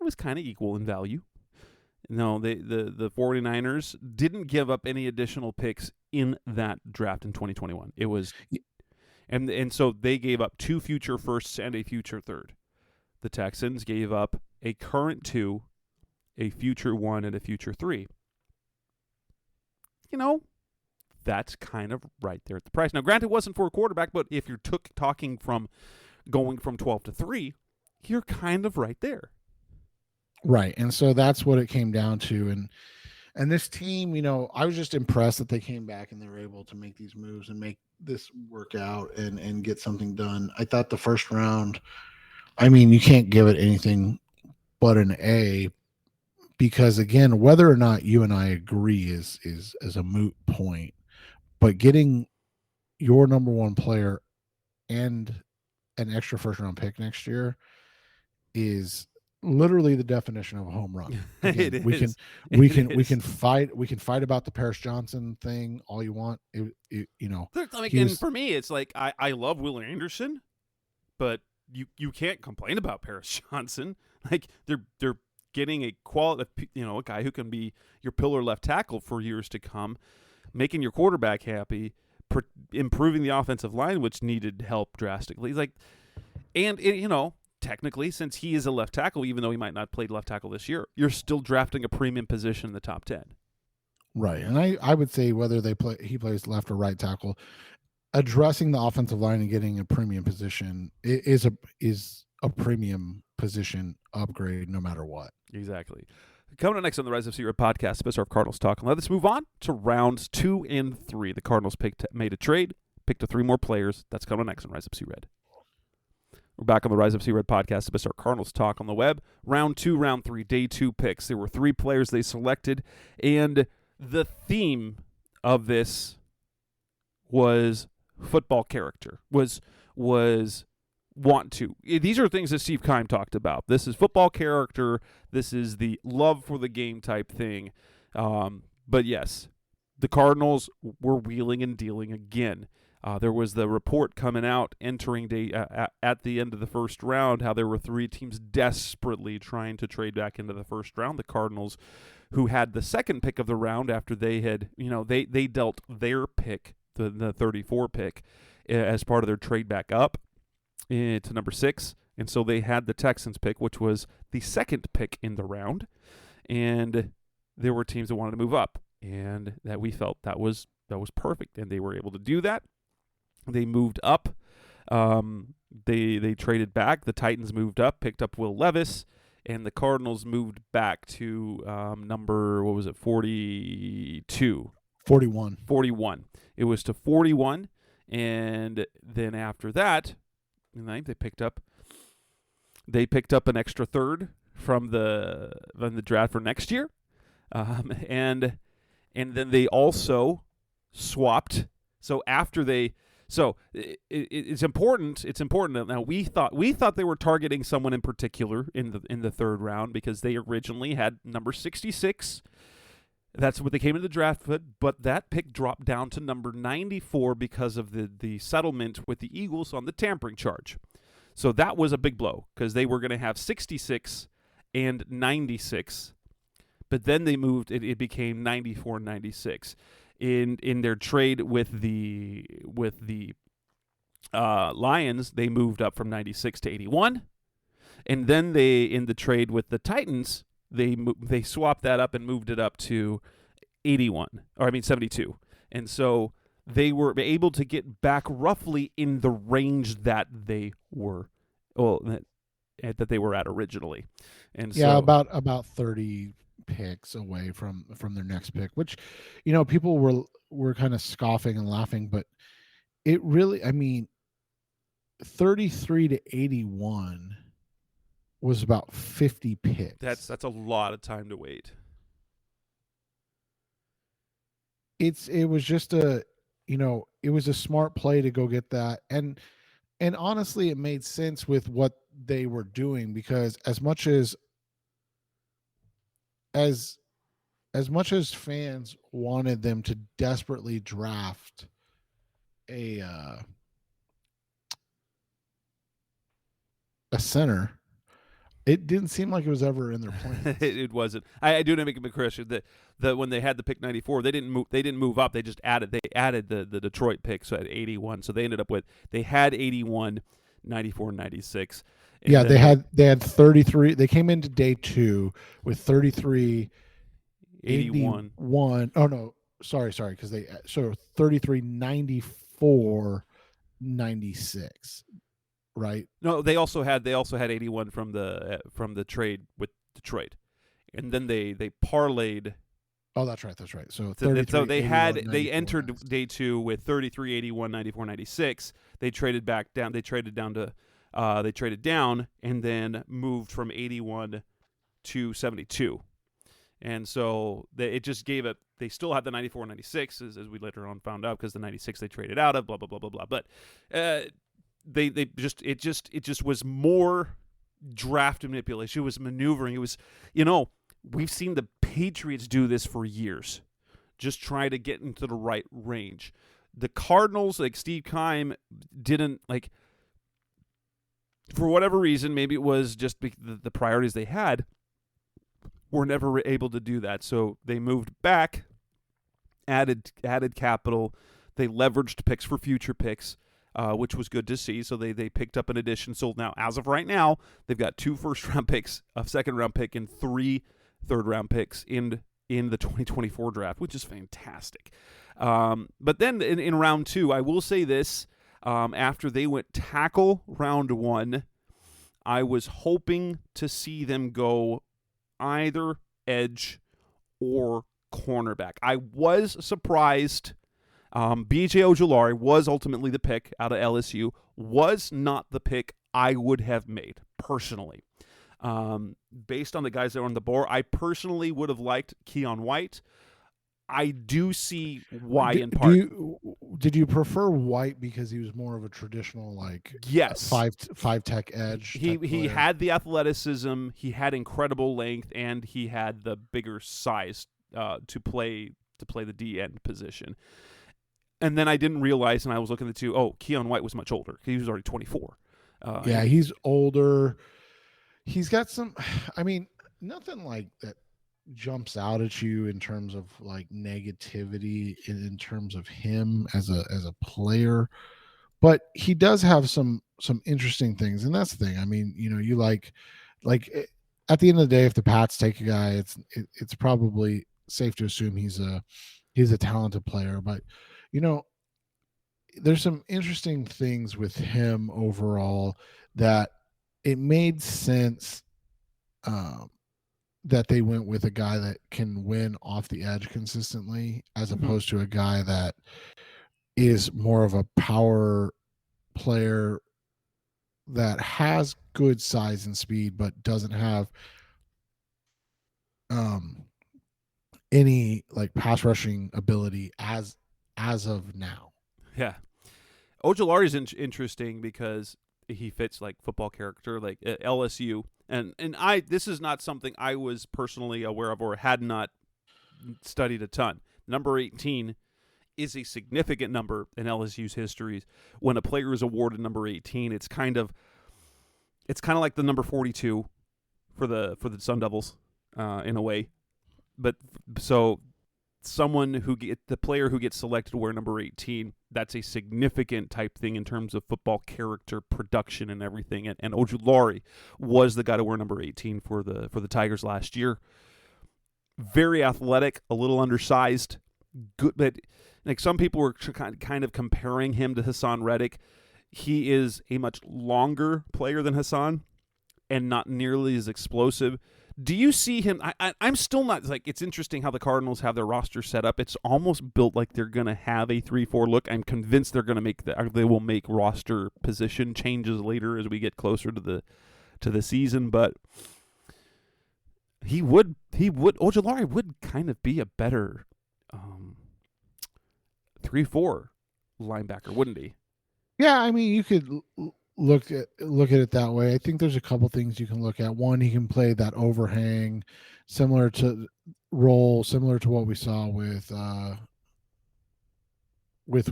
was kind of equal in value. No, the 49ers didn't give up any additional picks in that draft in 2021. It was, and so they gave up 2 future firsts and a future third. The Texans gave up a current 2, a future 1, and a future 3. That's kind of right there at the price. Now, granted, it wasn't for a quarterback, but if you're talking from going from 12-3, you're kind of right there. Right. And so that's what it came down to. And this team, I was just impressed that they came back and they were able to make these moves and make this work out and get something done. I thought the first round, I mean, you can't give it anything but an A, because again, whether or not you and I agree is a moot point, but getting your number one player and an extra first round pick next year is literally the definition of a home run. Again, it we is. We can fight about the Paris Johnson thing all you want. And for me, it's like I love Will Anderson, but you can't complain about Paris Johnson. Like they're getting a a guy who can be your pillar left tackle for years to come, making your quarterback happy, improving the offensive line, which needed help drastically. Technically, since he is a left tackle, even though he might not play left tackle this year, you're still drafting a premium position in the top 10. Right. And I would say whether he plays left or right tackle, addressing the offensive line and getting a premium position is a premium position upgrade no matter what. Exactly. Coming up next on the Rise of Red podcast, Best of Cardinals talk. And let's move on to rounds 2 and 3. The Cardinals made a trade, picked up 3 more players. That's coming next on Rise of Red. We're back on the Rise of Red podcast, Best of Cardinals talk on the web. Round 2, round 3, day 2 picks. There were 3 players they selected, and the theme of this was football character. Was want to. These are things that Steve Keim talked about. This is football character. This is the love for the game type thing. But yes, the Cardinals were wheeling and dealing again. There was the report coming out entering day at the end of the first round how there were 3 teams desperately trying to trade back into the first round. The Cardinals, who had the second pick of the round after they had, they dealt their pick, the 34 pick, as part of their trade back up to number 6. And so they had the Texans pick, which was the second pick in the round. And there were teams that wanted to move up, and that we felt that was perfect, and they were able to do that. They moved up. They traded back. The Titans moved up, picked up Will Levis, and the Cardinals moved back to number, 42? 41. 41. It was to 41, and then after that, they picked up an extra third from the draft for next year, and then they also swapped So after they, so it's important. It's important. Now we thought they were targeting someone in particular in the third round because they originally had number 66. That's what they came into the draft with, but that pick dropped down to number 94 because of the settlement with the Eagles on the tampering charge. So that was a big blow because they were going to have 66 and 96, but then they moved. It became 94 and 96 in their trade with the Lions. They moved up from 96 to 81, and then they in the trade with the Titans they swapped that up and moved it up to 72, and so they were able to get back roughly in the range that they were, that they were at originally, and yeah, so about 30 picks away from their next pick, which, you know, people were kind of scoffing and laughing, but it really, I mean, 33 to 81 was about 50 picks. that's a lot of time to wait. It was just a, you know, it was a smart play to go get that, and honestly, it made sense with what they were doing, because as much as fans wanted them to desperately draft a center, it didn't seem like it was ever in their plans. It wasn't. I do make a correction that when they had the pick 94, they didn't move up. They just added the Detroit pick, so at 81. So they ended up with, they had 81, 94, 96. Yeah, they had 33. They came into day 2 with 33, 81. Oh no, sorry, because they, so 33, 94, 96. Right. No, they also had 81 from the trade with Detroit, and then they parlayed. Oh, that's right. So they entered day 2 with 33, 81, 94, 96. They traded back down. They traded down, and then moved from 81 to 72, and so it just gave it. They still had the 94 and 96 as we later on found out, because the 96 they traded out of. Blah blah blah blah blah. But it just was more draft manipulation. It was maneuvering. It was, you know, we've seen the Patriots do this for years, just try to get into the right range. The Cardinals, like Steve Keim, didn't, like, for whatever reason, maybe it was just the priorities they had, were never able to do that. So they moved back, added capital, they leveraged picks for future picks, which was good to see. So they picked up an addition. So now, as of right now, they've got 2 first-round picks, a second-round pick, and 3 third-round picks in the 2024 draft, which is fantastic. But then in round 2, I will say this, after they went tackle round 1, I was hoping to see them go either edge or cornerback. I was surprised. B.J. Ojulari was ultimately the pick out of LSU, was not the pick I would have made, personally. Based on the guys that were on the board, I personally would have liked Keon White. I do see why in part. Did you prefer White because he was more of a traditional, like, yes, five tech edge? He had the athleticism, he had incredible length, and he had the bigger size to play the D end position. And then I didn't realize, and I was looking at the 2. Oh, Keon White was much older. He was already 24. Yeah, he's older. He's got some, I mean, nothing like that jumps out at you in terms of, like, negativity in terms of him as a player, but he does have some interesting things, and that's the thing. I mean, you know, you like at the end of the day, if the Pats take a guy, it's probably safe to assume he's a talented player. But, you know, there's some interesting things with him overall that it made sense that they went with a guy that can win off the edge consistently, as opposed to a guy that is more of a power player that has good size and speed, but doesn't have any, like, pass rushing ability as of now. Yeah. Ojulari is interesting because he fits like football character, like LSU, and this is not something I was personally aware of or had not studied a ton. Number 18 is a significant number in LSU's history. When a player is awarded number 18, it's kind of like the number 42 for the Sun Devils in a way. But so the player who gets selected to wear number 18, that's a significant type thing in terms of football character, production, and everything. And Ojulari was the guy to wear number 18 for the Tigers last year. Very athletic, a little undersized, good. But like some people were kind of comparing him to Hassan Reddick. He is a much longer player than Hassan, and not nearly as explosive. Do you see him? I'm still not like. It's interesting how the Cardinals have their roster set up. It's almost built like they're going to have a 3-4 look. I'm convinced they're going to they will make roster position changes later as we get closer to the season. But Ojulari would kind of be a better 3-4 linebacker, wouldn't he? Yeah, I mean, you could look at it that way. I think there's a couple things you can look at. One, he can play that overhang, similar to what we saw with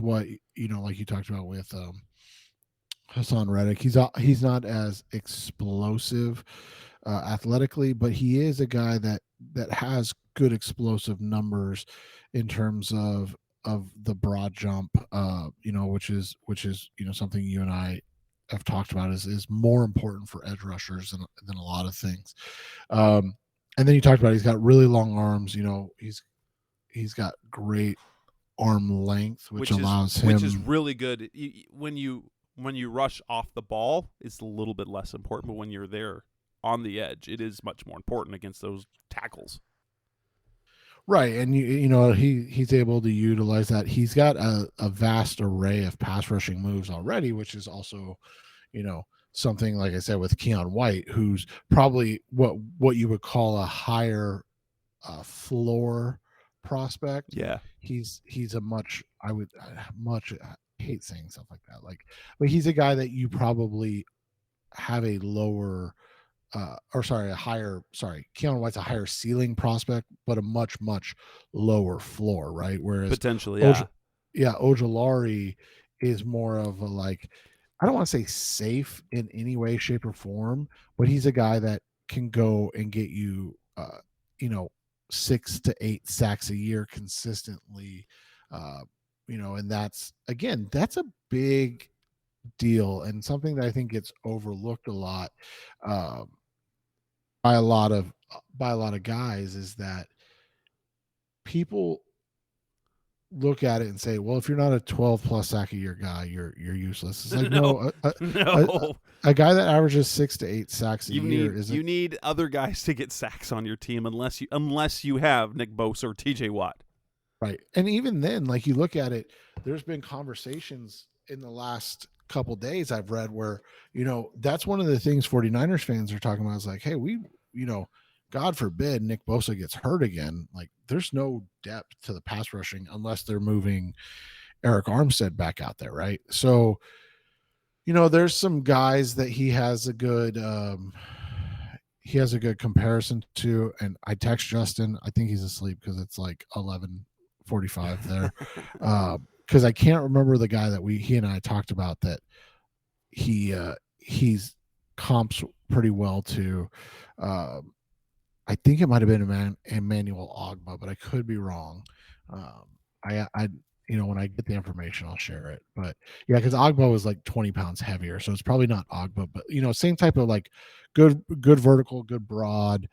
what like you talked about with Hassan Reddick. He's not as explosive athletically, but he is a guy that has good explosive numbers in terms of the broad jump, which is something you and I have talked about is more important for edge rushers than a lot of things. And then you talked about he's got really long arms. He's got great arm length, which allows him, which is really good. When you rush off the ball, it's a little bit less important, but when you're there on the edge, it is much more important against those tackles. Right, and he's able to utilize that. He's got a vast array of pass rushing moves already, which is also, something, like I said, with Keon White, who's probably what you would call a higher floor prospect. Yeah, he's a I hate saying stuff like that, but he's a guy that you probably have a lower. Keon White's a higher ceiling prospect, but a much, much lower floor, right? Whereas potentially, Ojulari is more of a, like, I don't want to say safe in any way, shape, or form, but he's a guy that can go and get you, 6 to 8 sacks a year consistently, and that's a big deal and something that I think gets overlooked a lot. By a lot of guys, is that people look at it and say, well, if you're not a 12 plus sack a year guy, you're useless. It's like, no, a guy that averages 6 to 8 sacks a year you need other guys to get sacks on your team unless you have Nick Bosa or TJ Watt. Right. And even then, like, you look at it, there's been conversations in the last couple days I've read where, that's one of the things 49ers fans are talking about, is like, hey, God forbid Nick Bosa gets hurt again. Like, there's no depth to the pass rushing unless they're moving Eric Armstead back out there, right? So, there's some guys that he has a good comparison to, and I text Justin. I think he's asleep because it's like 11:45 there. Because I can't remember the guy that he and I talked about that he's comps pretty well to. I think it might have been Emmanuel Ogba, but I could be wrong. When I get the information, I'll share it. But yeah, because Ogba was like 20 pounds heavier, so it's probably not Ogba, but same type of, like, good vertical, good broad,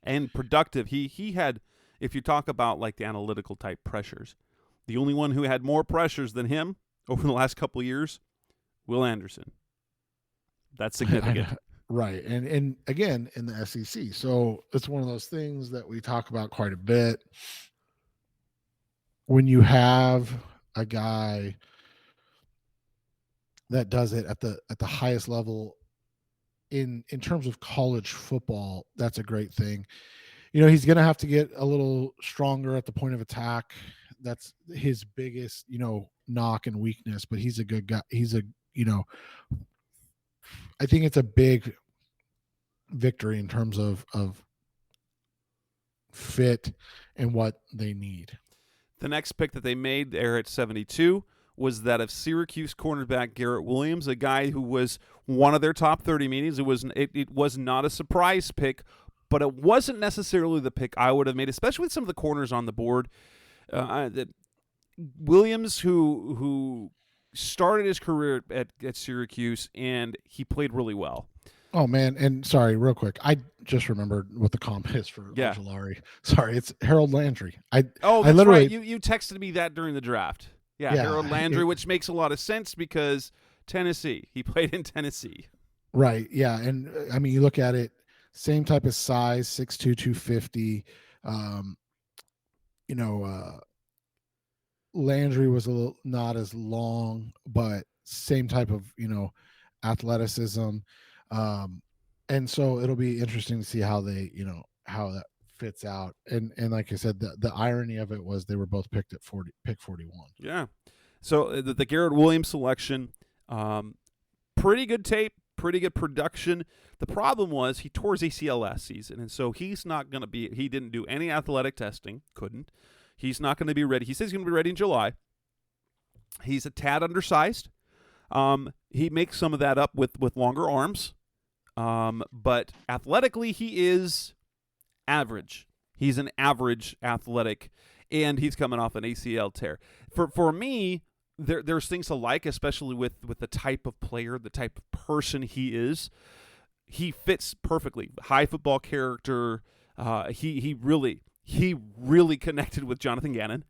and productive. He had, if you talk about like the analytical type pressures, the only one who had more pressures than him over the last couple of years, Will Anderson. That's significant. Right. And again, in the SEC. So it's one of those things that we talk about quite a bit. When you have a guy that does it at the highest level in terms of college football, that's a great thing. He's going to have to get a little stronger at the point of attack. That's his biggest, knock and weakness, but he's a good guy. He's a, I think it's a big victory in terms of fit and what they need. The next pick that they made there at 72 was that of Syracuse cornerback Garrett Williams, a guy who was one of their top 30 meetings. It was not a surprise pick, but it wasn't necessarily the pick I would have made, especially with some of the corners on the board. Williams, who started his career at Syracuse, and he played really well. Oh, man. And sorry, real quick. I just remembered what the comp is for Ojulari. Sorry, it's Harold Landry. That's right. You texted me that during the draft. Yeah, Harold Landry, which makes a lot of sense because Tennessee. He played in Tennessee. Right, yeah. And, I mean, you look at it, same type of size, 6'2", 250. Landry was a little not as long, but same type of, athleticism. And so it'll be interesting to see how they, how that fits out. And like I said, the irony of it was they were both picked at pick 41. Yeah. So the Garrett Williams selection, pretty good tape, pretty good production. The problem was he tore his ACL last season, and so he's not going to be – he didn't do any athletic testing, couldn't. He's not going to be ready. He says he's going to be ready in July. He's a tad undersized. He makes some of that up with longer arms. But athletically, he is average. He's an average athletic, and he's coming off an ACL tear. For me, there's things to like, especially with the type of player, the type of person he is. He fits perfectly. High football character. He really connected with Jonathan Gannon,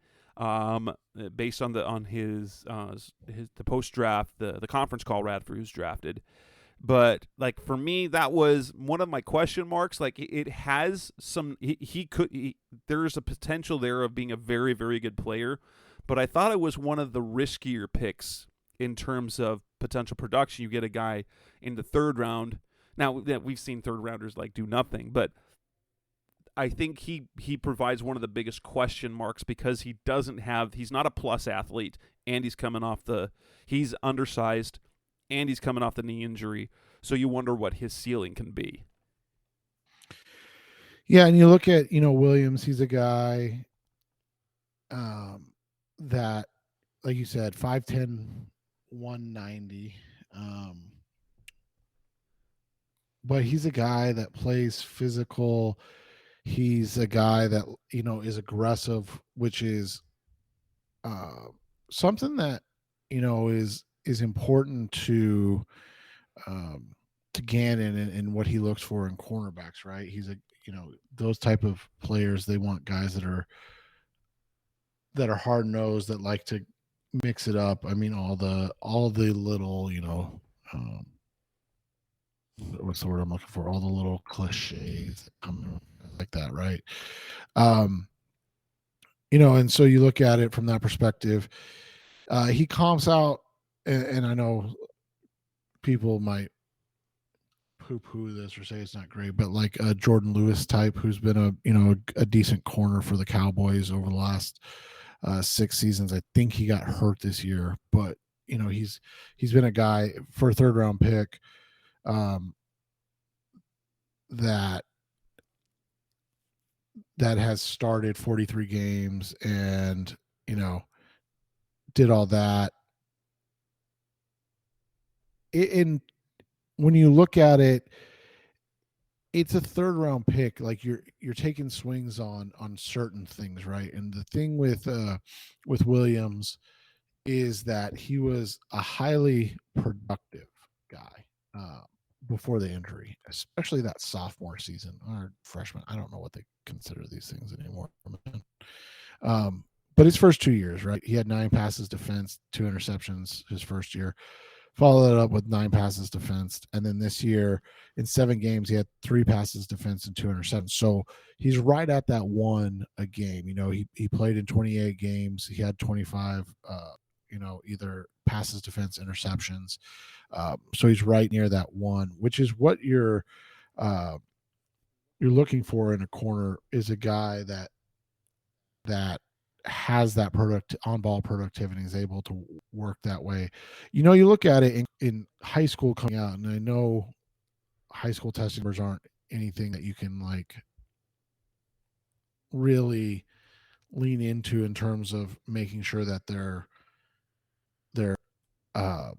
based on the post draft, the conference call after he was drafted. But like for me, that was one of my question marks. Like it has some, there's a potential there of being a very, very good player. But I thought it was one of the riskier picks in terms of potential production. You get a guy in the third round. Now we've seen third rounders like do nothing, but I think he provides one of the biggest question marks because he's not a plus athlete, and he's undersized, and he's coming off the knee injury. So you wonder what his ceiling can be. Yeah, and you look at, Williams, he's a guy that, like you said, 5'10", 190. But he's a guy that plays physical. He's a guy that, is aggressive, which is something that, is important to Gannon and what he looks for in cornerbacks, right? He's those type of players, they want guys that are hard nosed, that like to mix it up. I mean, all the little, what's the word I'm looking for? All the little cliches that come like that, right? And so you look at it from that perspective. He comps out, and I know people might poo-poo this or say it's not great, but like a Jordan Lewis type, who's been a decent corner for the Cowboys over the last 6 seasons. I think he got hurt this year, but he's been a guy for a third round pick that has started 43 games and did all that. And when you look at it, it's a third round pick. Like you're taking swings on certain things, right? And the thing with Williams is that he was a highly productive guy before the injury, especially that sophomore season or freshman. I don't know what they consider these things anymore. But his first 2 years, right? He had 9 passes defensed, 2 interceptions his first year. Followed it up with 9 passes defensed. And then this year in 7 games, he had 3 passes defensed and 2 interceptions. So he's right at that 1 a game. He played in 28 games. He had 25, either passes defense, interceptions. So he's right near that 1, which is what you're looking for in a corner, is a guy that has that on-ball productivity, is able to work that way. You know, you look at it in high school coming out, and I know high school testing numbers aren't anything that you can like really lean into in terms of making sure that they're um,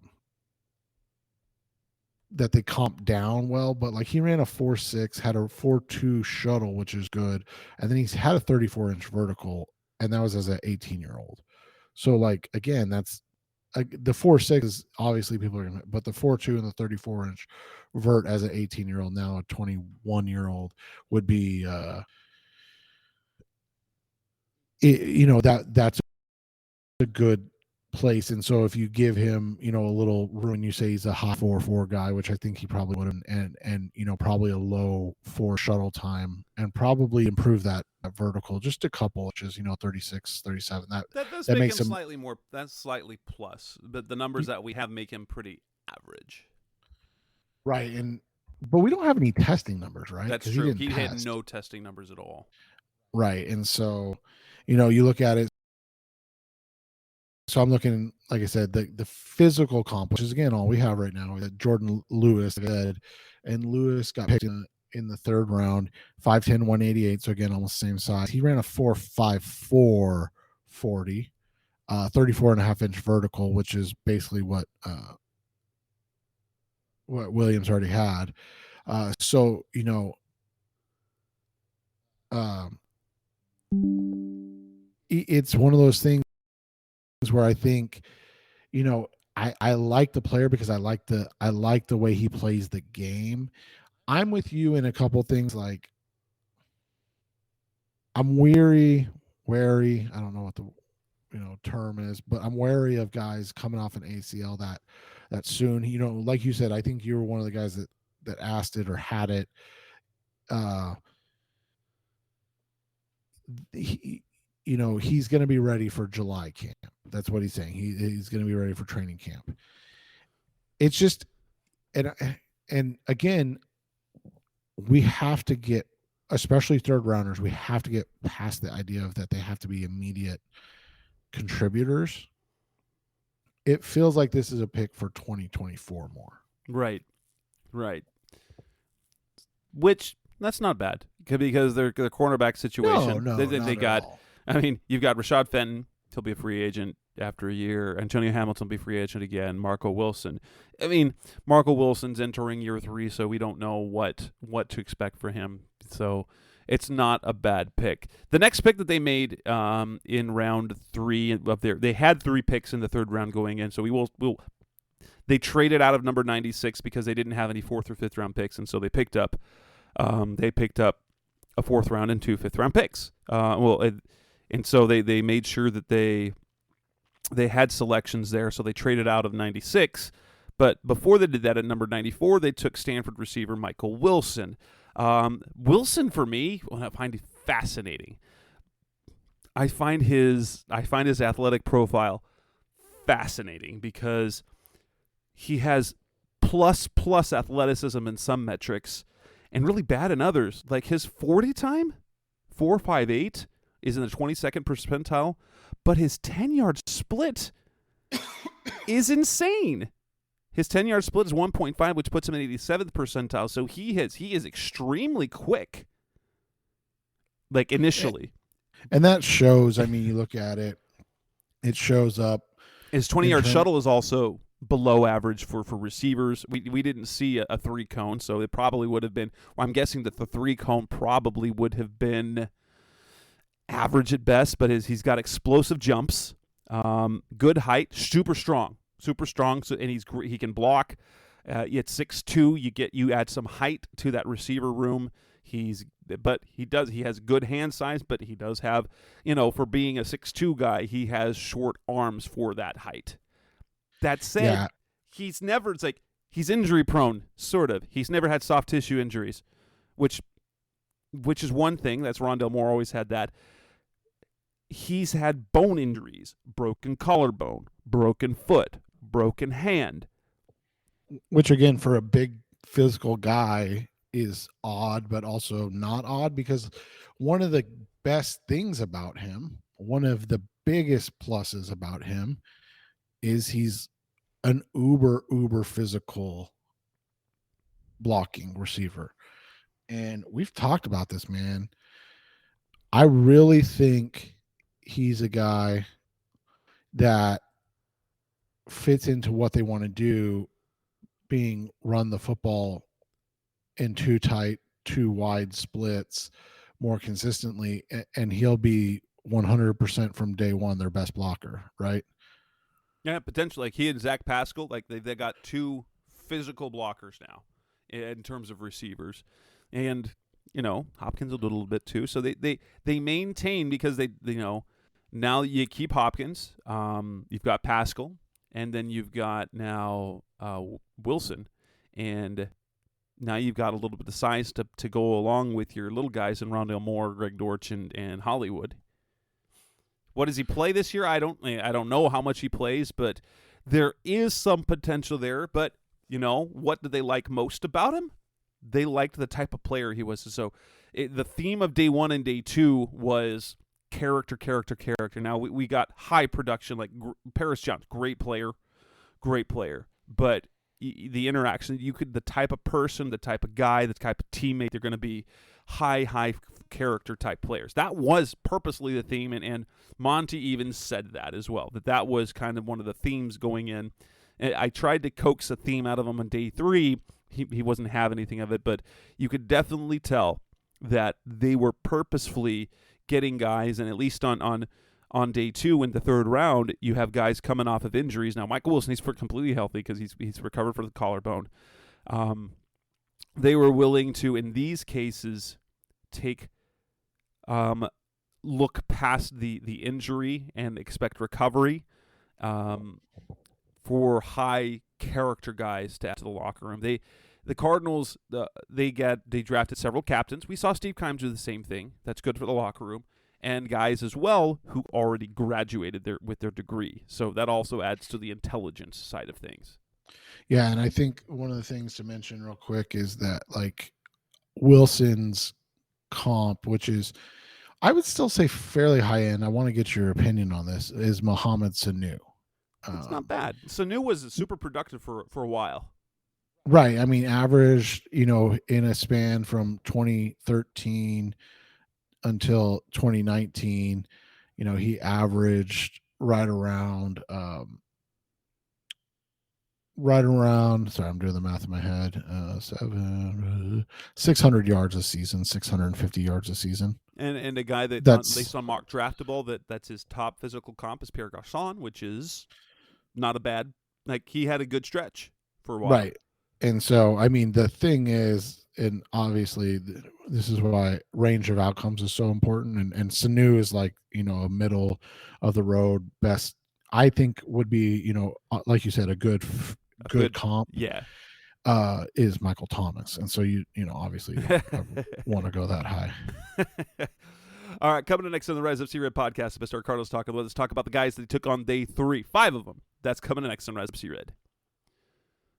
that they comp down well, but like he ran a 4.6, had a 4.2 shuttle, which is good, and then he's had a 34-inch vertical, and that was as an 18-year-old. So like again, that's the 4.6 is obviously people are gonna, but the 4.2 and the 34-inch vert as an 18-year-old, now a 21-year-old would be you know, that's a good place. And so if you give him, you know, a little room, you say he's a high 4.4 guy, which I think he probably would, and you know, probably a low 4 shuttle time, and probably improve that vertical just a couple inches, you know, 36, 37. That does that make makes him slightly more. That's slightly plus, but the numbers that we have make him pretty average. Right. But we don't have any testing numbers, right? That's true. He had no testing numbers at all. Right. And so, you know, you look at it. So I'm looking, like I said, the physical comp, which is again all we have right now. Jordan Lewis, and Lewis got picked in the third round, 5'10", 188. So again, almost the same size. He ran a 4.54 40, 34.5-inch vertical, which is basically what Williams already had. So you know, it's one of those things where I think, you know, I like the player because I like the way he plays the game. I'm with you in a couple things. Like I'm wary. I don't know what the term is, but I'm wary of guys coming off an ACL that soon. You know, like you said, I think you were one of the guys that asked it or had it. You know, he's going to be ready for July camp. That's what he's saying. He's going to be ready for training camp. It's just, and again, we have to get, especially third rounders, we have to get past the idea of that they have to be immediate contributors. It feels like this is a pick for 2024 more. Right. Which that's not bad because their cornerback situation. No, they got. I mean, you've got Rashad Fenton. He'll be a free agent after a year. Antonio Hamilton will be free agent again. Marco Wilson. I mean, Marco Wilson's entering year 3, so we don't know what to expect for him. So it's not a bad pick. The next pick that they made in round 3 up there, they had 3 picks in the third round going in. So they traded out of number 96 because they didn't have any 4th or 5th round picks, and so they picked up a 4th round and 2 5th round picks. And so they made sure that they had selections there, so they traded out of 96. But before they did that, at number 94, they took Stanford receiver Michael Wilson. Wilson, for me, I find fascinating. I find his athletic profile fascinating because he has plus athleticism in some metrics and really bad in others. Like his 40 time, 4.58, is in the 22nd percentile, but his 10-yard split is insane. His 10-yard split is 1.5, which puts him in 87th percentile. So he is extremely quick, like initially. And that shows, I mean, you look at it, it shows up. His 20-yard shuttle is also below average for receivers. We didn't see a 3-cone, so it probably would have been, well, I'm guessing that the 3-cone probably would have been average at best, but he's got explosive jumps, good height, super strong. So, and he can block. At 6'2", you add some height to that receiver room. He has good hand size, but he does have, for being a 6'2" guy, he has short arms for that height. That said, he's injury prone, sort of. He's never had soft tissue injuries, which is one thing. That's Rondale Moore always had that. He's had bone injuries, broken collarbone, broken foot, broken hand. Which, again, for a big physical guy is odd, but also not odd, because one of the best things about him one of the biggest pluses about him is he's an uber physical blocking receiver. And we've talked about this, man. I really think he's a guy that fits into what they want to do, being run the football in too tight, too wide splits more consistently, and he'll be 100% from day one their best blocker, right? Yeah, potentially. Like he and Zach Pascal, like they got two physical blockers now in terms of receivers, and Hopkins will do a little bit too. So they maintain because they now you keep Hopkins, you've got Pascal, and then you've got now Wilson, and now you've got a little bit of size to go along with your little guys in Rondale Moore, Greg Dortch, and Hollywood. What does he play this year? I don't know how much he plays, but there is some potential there. But what did they like most about him? They liked the type of player he was. So the theme of day one and day two was character. Now we got high production, like Paris Jones, great player, but the interaction, the type of person, the type of guy, the type of teammate, they're going to be high character type players. That was purposely the theme, and Monty even said that as well, that was kind of one of the themes going in. And I tried to coax a theme out of him on day three. He wasn't having anything of it, but you could definitely tell that they were purposefully getting guys, and at least on day two in the third round, you have guys coming off of injuries. Now, Michael Wilson, he's completely healthy because he's recovered from the collarbone. They were willing to, in these cases, take look past the injury and expect recovery for high character guys to add to the locker room. The Cardinals, they drafted several captains. We saw Steve Keim do the same thing. That's good for the locker room. And guys as well who already graduated with their degree. So that also adds to the intelligence side of things. Yeah, and I think one of the things to mention real quick is that, like, Wilson's comp, which is, I would still say fairly high end, I want to get your opinion on this, is Mohamed Sanu. It's not bad. Sanu was super productive for a while. Right. I mean, averaged, in a span from 2013 until 2019, he averaged right around, sorry, I'm doing the math in my head, 600 yards a season, 650 yards a season. And a guy that's based on mock draftable, that's his top physical comp is Pierre Garçon, which is not a bad, like, he had a good stretch for a while. Right. And so, I mean, the thing is, and obviously this is why range of outcomes is so important. And Sanu is like, a middle of the road best, I think would be, like you said, a good comp. Yeah. Is Michael Thomas. And so, obviously want to go that high. All right, coming up next on the Rise Up C-Red podcast, Mr. Cardinals talking. Let's talk about the guys that he took on day 3, 5 of them. That's coming next on Rise Up C-Red.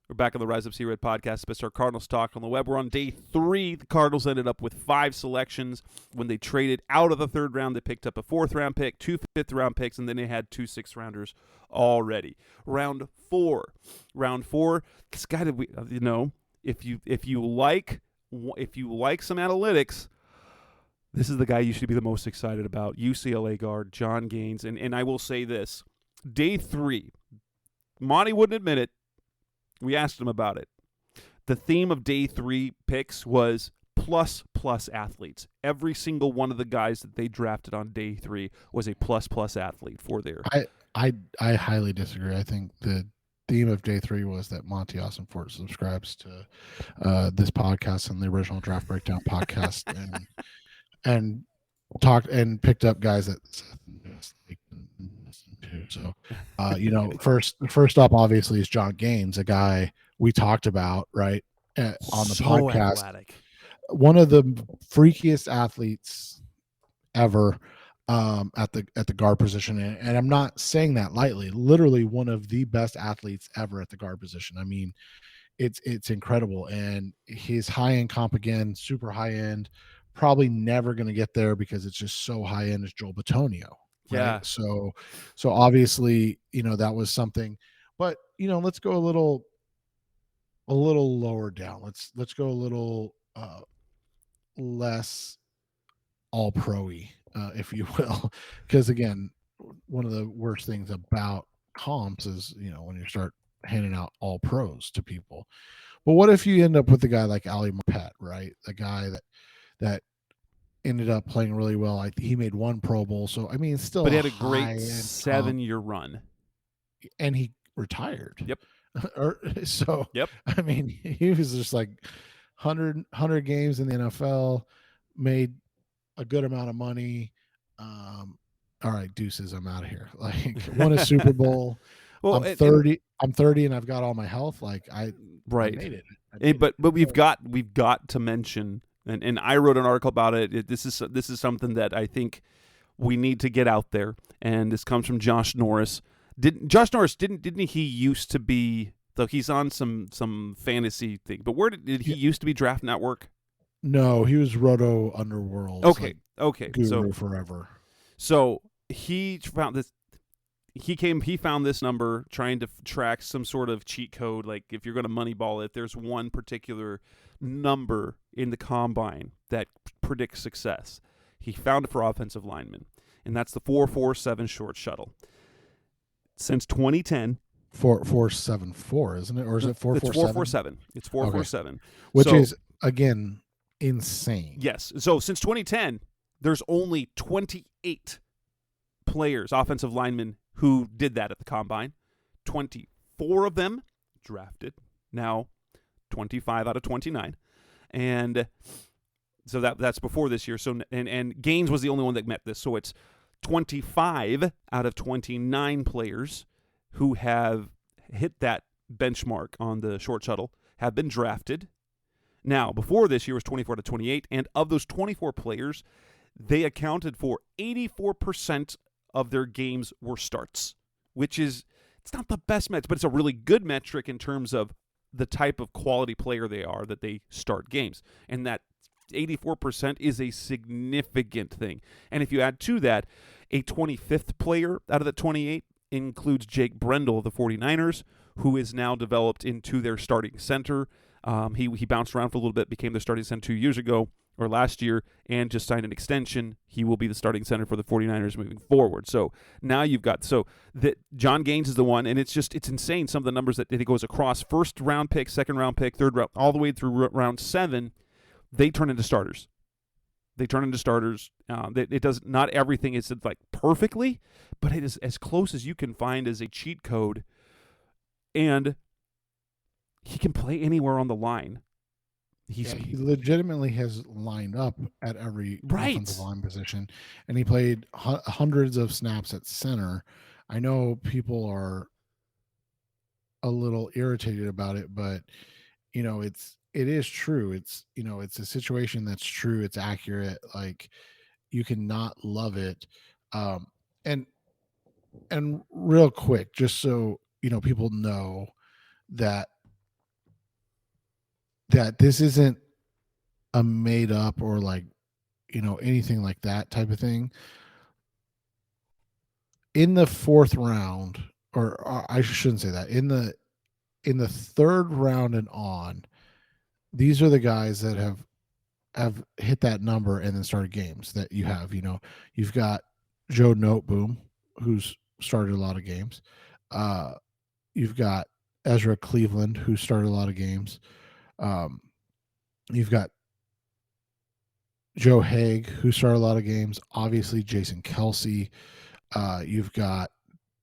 We're back on the Rise Up C-Red podcast, Mr. Cardinals talk on the web. We're on day 3. The Cardinals ended up with 5 selections. When they traded out of the 3rd round, they picked up a 4th-round pick, 2 5th-round picks, and then they had 2 6th-rounders already. Round 4, this guy that we, if you like some analytics, this is the guy you should be the most excited about. UCLA guard John Gaines, and I will say this: day 3, Monty wouldn't admit it. We asked him about it. The theme of day 3 picks was plus athletes. Every single one of the guys that they drafted on day 3 was a plus athlete for their. I highly disagree. I think the theme of day 3 was that Monty Austin-Fort subscribes to this podcast and the original Draft Breakdown podcast, and talked and picked up guys that Seth too. So, first up, obviously, is John Gaines, a guy we talked about, right, on the podcast. Athletic. One of the freakiest athletes ever at the guard position, and I'm not saying that lightly. Literally, one of the best athletes ever at the guard position. I mean, it's incredible, and his high end comp, again, super high end. Probably never going to get there because it's just so high end, as Joel Bitonio. Yeah. right? So obviously, that was something. But let's go a little lower down. Let's go a little less all pro-y, if you will, because again, one of the worst things about comps is when you start handing out all pros to people. But what if you end up with a guy like Ali Marpet, right? A guy that ended up playing really well. He made one Pro Bowl, so I mean, it's still But a he had a high great end comp, 7-year run. and he retired. Yep. So Yep. I mean, he was just like 100 games in the NFL, made a good amount of money. All right, deuces, I'm out of here. Like, won a Super Bowl. Well, I'm 30. I'm 30, and I've got all my health. Like, I right. made it. But we've got to mention, and I wrote an article about it. This is something that I think we need to get out there, and this comes from Josh Norris. Didn't he used to be, though he's on some fantasy thing, but where did he used to be Draft Network? No, he was Roto Underworld. Okay. Guru forever. So he found this. He found this number trying to track some sort of cheat code. Like, if you're going to moneyball it, there's one particular number in the combine that predicts success. He found it for offensive linemen, and that's the 4.47 short shuttle. Since 2010, 4.74, isn't it? Or is it 4.47? It's 4.47. It's 4.47, okay. Which is again insane. Yes. So since 2010, there's only 28 players, offensive linemen, who did that at the combine. 24 of them drafted. Now 25 out of 29. And so that's before this year. So and Gaines was the only one that met this. So it's 25 out of 29 players who have hit that benchmark on the short shuttle have been drafted. Now, before this year was 24 to 28, and of those 24 players, they accounted for 84% of their games were starts, which is, it's not the best metric, but it's a really good metric in terms of the type of quality player they are that they start games. And that 84% is a significant thing. And if you add to that, a 25th player out of the 28 includes Jake Brendel of the 49ers, who is now developed into their starting center. He bounced around for a little bit, became the starting center 2 years ago, or last year, and just signed an extension. He will be the starting center for the 49ers moving forward. So now you've got, John Gaines is the one, and it's insane some of the numbers that it goes across. First round pick, second round pick, third round, all the way through round 7, they turn into starters. It does not everything is like perfectly, but it is as close as you can find as a cheat code. And he can play anywhere on the line. He legitimately has lined up at every offensive line position, and he played hundreds of snaps at center. I know people are a little irritated about it, but it is true. It's it's a situation that's true. It's accurate. Like, you cannot love it. And real quick, just so people know that this isn't a made up or like anything like that type of thing. In the 4th round, or I shouldn't say that, in the 3rd round and on, these are the guys that have hit that number and then started games that you have. You've got Joe Noteboom, who's started a lot of games. You've got Ezra Cleveland, who started a lot of games. You've got Joe Haig, who started a lot of games. Obviously, Jason Kelsey. You've got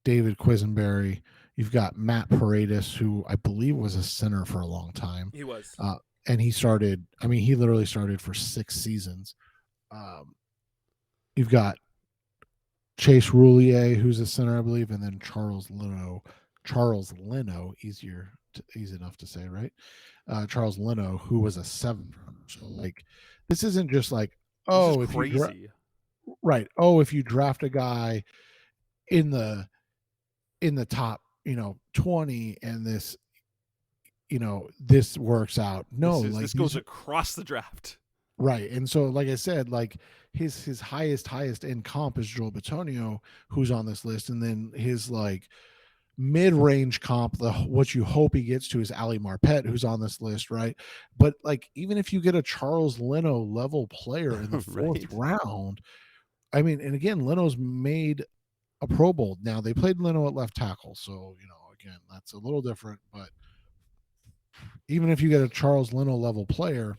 David Quisenberry. You've got Matt Paredes, who I believe was a center for a long time. He was. And he started, he literally started for 6 seasons. You've got Chase Roulier, who's a center, I believe, and then Charles Leno, easy enough to say, right? Charles Leno, who was a 7th rounder. So, like, this isn't just like, oh, if crazy. If you draft a guy in the top, 20, and this works out. No, this goes across the draft. Right. And so, like I said, like his highest end comp is Joel Bitonio, who's on this list, and then his like mid-range comp, what you hope he gets to is Ali Marpet, who's on this list, right? But like even if you get a Charles Leno level player in the fourth Right. round, I mean, and again, Leno's made a Pro Bowl. Now they played Leno at left tackle, so again, that's a little different. But even if you get a Charles Leno level player,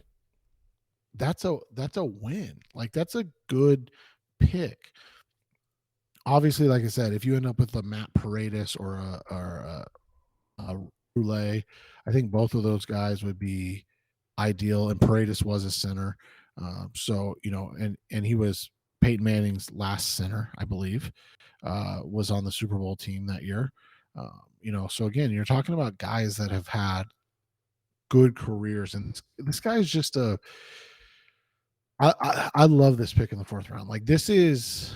that's a win. Like that's a good pick. Obviously, like I said, if you end up with a Matt Paredes or a Roulette, I think both of those guys would be ideal. And Paredes was a center, so and he was Peyton Manning's last center, I believe, was on the Super Bowl team that year. So again, you're talking about guys that have had good careers, and this guy is just a. I love this pick in the fourth round. Like this is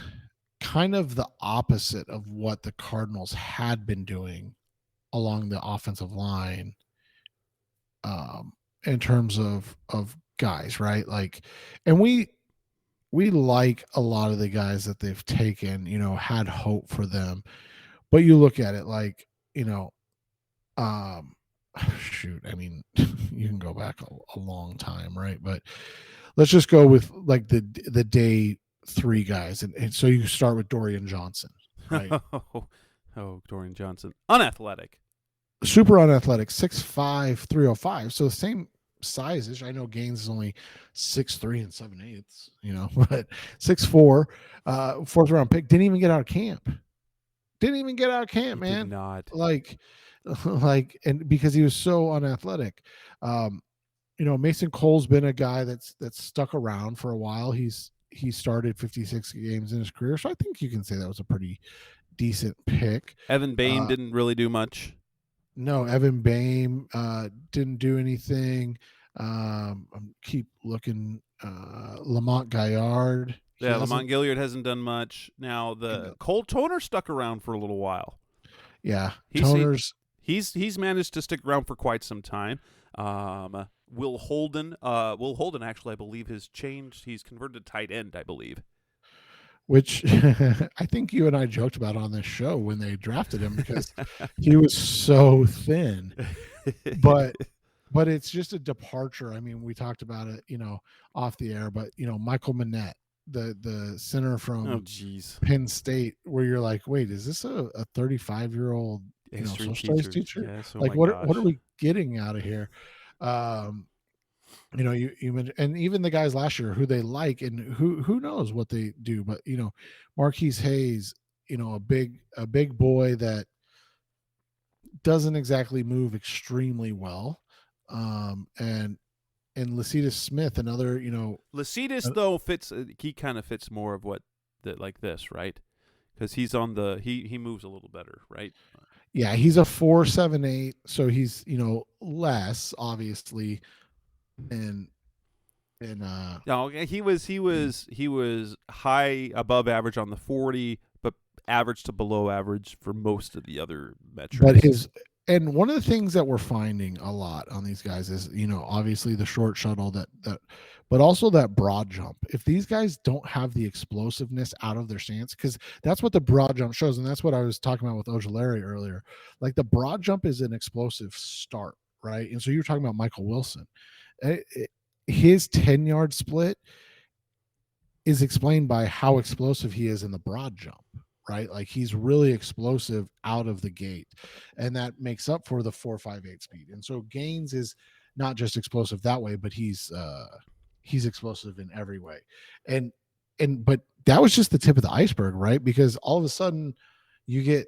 kind of the opposite of what the Cardinals had been doing along the offensive line, in terms of guys, right? Like, and we like a lot of the guys that they've taken, had hope for them, but you look at it like, um, shoot, I mean, you can go back a long time, right? But let's just go with like the day three guys, and so you start with Dorian Johnson, right? Oh, Dorian Johnson, unathletic. Super unathletic, 6'5", 305. So the same size-ish. I know Gaines is only 6'3" and 7/8, but 6'4", fourth round pick. Didn't even get out of camp. Man. Did not. Like, and because he was so unathletic. Mason Cole's been a guy that's stuck around for a while. He started 56 games in his career, so I think you can say that was a pretty decent pick. Evan Bain didn't really do much. No, Evan Bain didn't do anything. Keep looking. Lamont Gaillard. Yeah, Lamont Gilliard hasn't done much. Now the Cole Toner stuck around for a little while. Yeah, Toner's. He's managed to stick around for quite some time. Will Holden actually, I believe, has changed. He's converted to tight end, I believe. Which I think you and I joked about on this show when they drafted him because he was so thin. But it's just a departure. I mean, we talked about it, off the air, but Michael Manette, the center from Penn State, where you're like, wait, is this a 35-year-old social studies teacher? Yes, like what are we getting out of here? You mentioned, and even the guys last year who they like and who knows what they do, but Marquise Hayes, a big boy that doesn't exactly move extremely well, and Lecitus Smith, another, Lecitus though fits. He kind of fits more of what like this, right? Because he's on the he moves a little better, right? Yeah, he's a 4.78, so he's less obviously. And no, he was high above average on the 40, but average to below average for most of the other metrics. But one of the things that we're finding a lot on these guys is obviously the short shuttle that but also that broad jump. If these guys don't have the explosiveness out of their stance, because that's what the broad jump shows, and that's what I was talking about with Ojulari earlier. Like the broad jump is an explosive start, right? And so you're talking about Michael Wilson. His 10-yard split is explained by how explosive he is in the broad jump, right? Like he's really explosive out of the gate, and that makes up for the 4.58 speed. And so Gaines is not just explosive that way, but he's explosive in every way. But that was just the tip of the iceberg, right? Because all of a sudden you get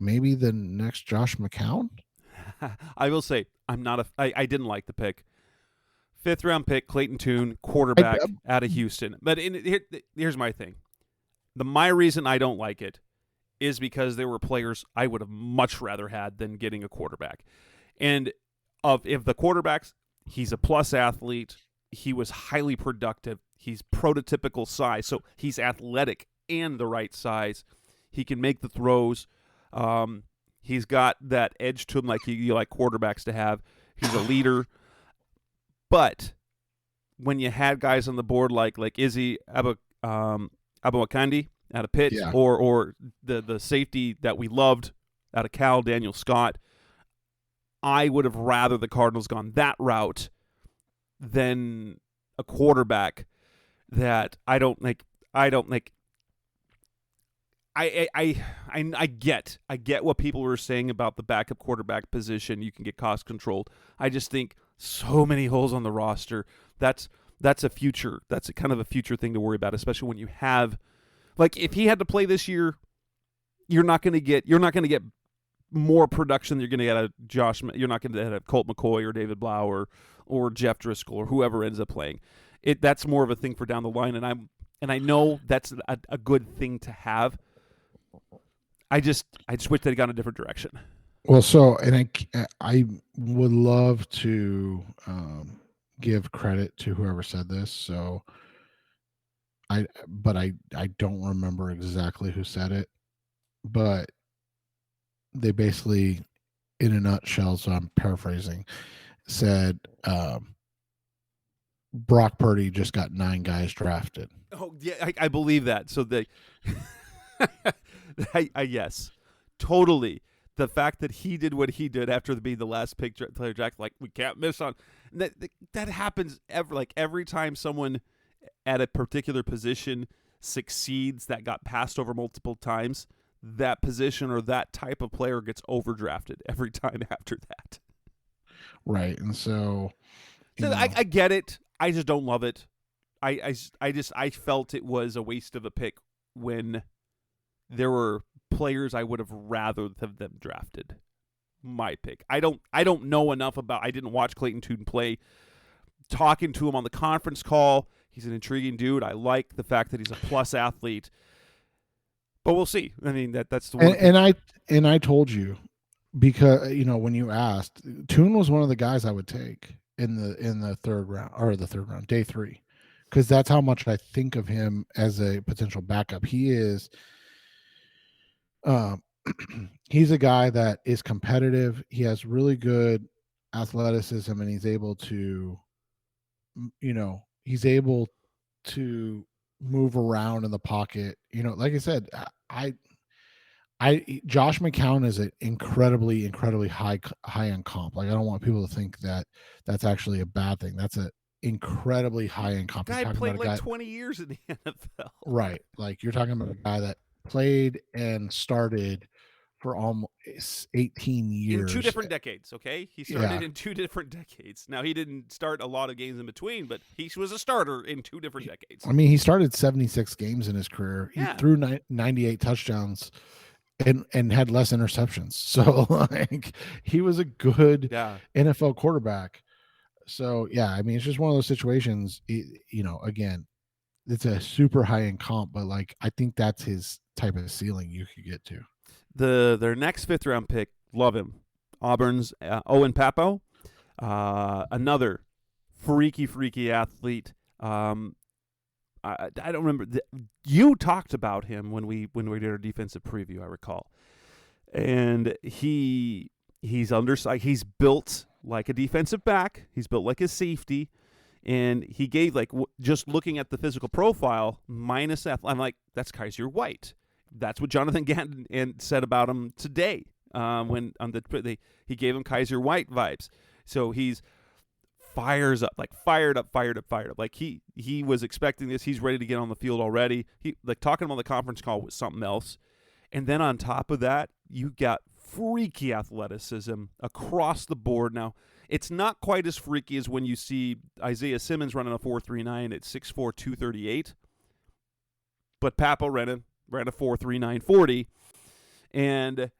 maybe the next Josh McCown. I will say I didn't like the pick. 5th round pick, Clayton Tune, quarterback out of Houston. But here's my thing. My reason I don't like it is because there were players I would have much rather had than getting a quarterback. And if the quarterbacks, he's a plus athlete, he was highly productive, he's prototypical size, so he's athletic and the right size. He can make the throws. He's got that edge to him like you like quarterbacks to have. He's a leader. But when you had guys on the board like Izzy Abouakandi out of Pitt, Yeah. or the safety that we loved out of Cal, Daniel Scott, I would have rather the Cardinals gone that route than a quarterback that I don't like. I get what people were saying about the backup quarterback position. You can get cost controlled. I just think so many holes on the roster. That's a future. That's kind of a future thing to worry about, especially when you have, like, if he had to play this year, you're not going to get more production than you're going to get out of Josh. You're not going to have Colt McCoy or David Blau or Jeff Driscoll or whoever ends up playing. That's more of a thing for down the line, and I know that's a good thing to have. I just wish they'd gone a different direction. Well, so, and I would love to give credit to whoever said this. So I don't remember exactly who said it, but they basically, in a nutshell, so I'm paraphrasing, said Brock Purdy just got 9 guys drafted. Oh yeah, I believe that. So yes, totally. The fact that he did what he did after being the last pick player drafted, like, we can't miss on that happens every time someone at a particular position succeeds that got passed over multiple times. That position or that type of player gets overdrafted every time after that. Right, and so I get it. I just don't love it. I felt it was a waste of a pick when there were players I would have rather have them drafted. My pick. I don't know enough about. I didn't watch Clayton Tune play. Talking to him on the conference call, he's an intriguing dude. I like the fact that he's a plus athlete. But we'll see. I mean, that's the one. And I told you, because when you asked, Tune was one of the guys I would take in the third round, day 3, because that's how much I think of him as a potential backup. He is. He's a guy that is competitive. He has really good athleticism, and he's able to move around in the pocket. Like I said, Josh McCown is an incredibly, incredibly high end comp. Like, I don't want people to think that that's actually a bad thing. That's an incredibly high end comp. Guy played like 20 years in the NFL. Right. Like, you're talking about a guy that played and started for almost 18 years. In 2 different decades, okay? He started in 2 different decades. Now, he didn't start a lot of games in between, but he was a starter in 2 different decades. I mean, he started 76 games in his career. He threw 98 touchdowns and had less interceptions. So, like, he was a good NFL quarterback. So, yeah, I mean, it's just one of those situations, again, it's a super high-end comp, but, like, I think that's his type of ceiling you could get to. Their next 5th round pick, love him. Auburn's Owen Papo, another freaky athlete. I don't remember. You talked about him when we did our defensive preview, I recall. And he's undersized. He's built like a defensive back. He's built like a safety. And he gave, like, just looking at the physical profile, minus I'm like, that's Kaiser White. That's what Jonathan Gannon said about him today. When he gave him Kaiser White vibes. So he's fired up. Like, he was expecting this. He's ready to get on the field already. He, like, talking to him on the conference call was something else. And then on top of that, you got freaky athleticism across the board. Now, it's not quite as freaky as when you see Isaiah Simmons running a 4.39 at 6'4", 238. But Papo ran a 4.39 40. And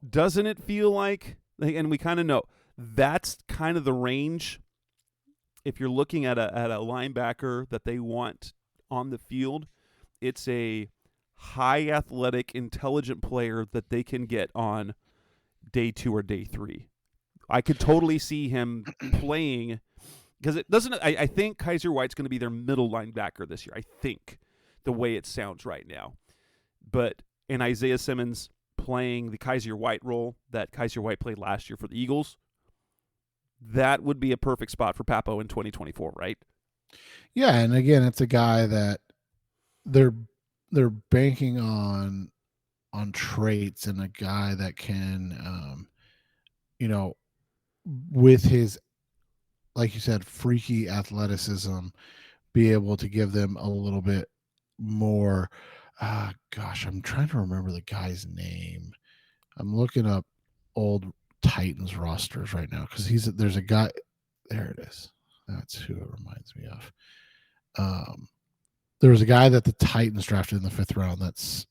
doesn't it feel like, and we kind of know, that's kind of the range. If you're looking at a linebacker that they want on the field, it's a high athletic, intelligent player that they can get on day 2 or day 3. I could totally see him playing, because it doesn't. I think Kaiser White's going to be their middle linebacker this year. I think, the way it sounds right now. But in Isaiah Simmons playing the Kaiser White role that Kaiser White played last year for the Eagles, that would be a perfect spot for Papo in 2024, right? Yeah, and again, it's a guy that they're they're banking on traits and a guy that can, you know, with his, like you said, freaky athleticism, be able to give them a little bit more. Gosh, I'm trying to remember the guy's name. I'm looking up old Titans rosters right now because there's a guy. There it is. That's who it reminds me of. There was a guy that the Titans drafted in the 5th round that's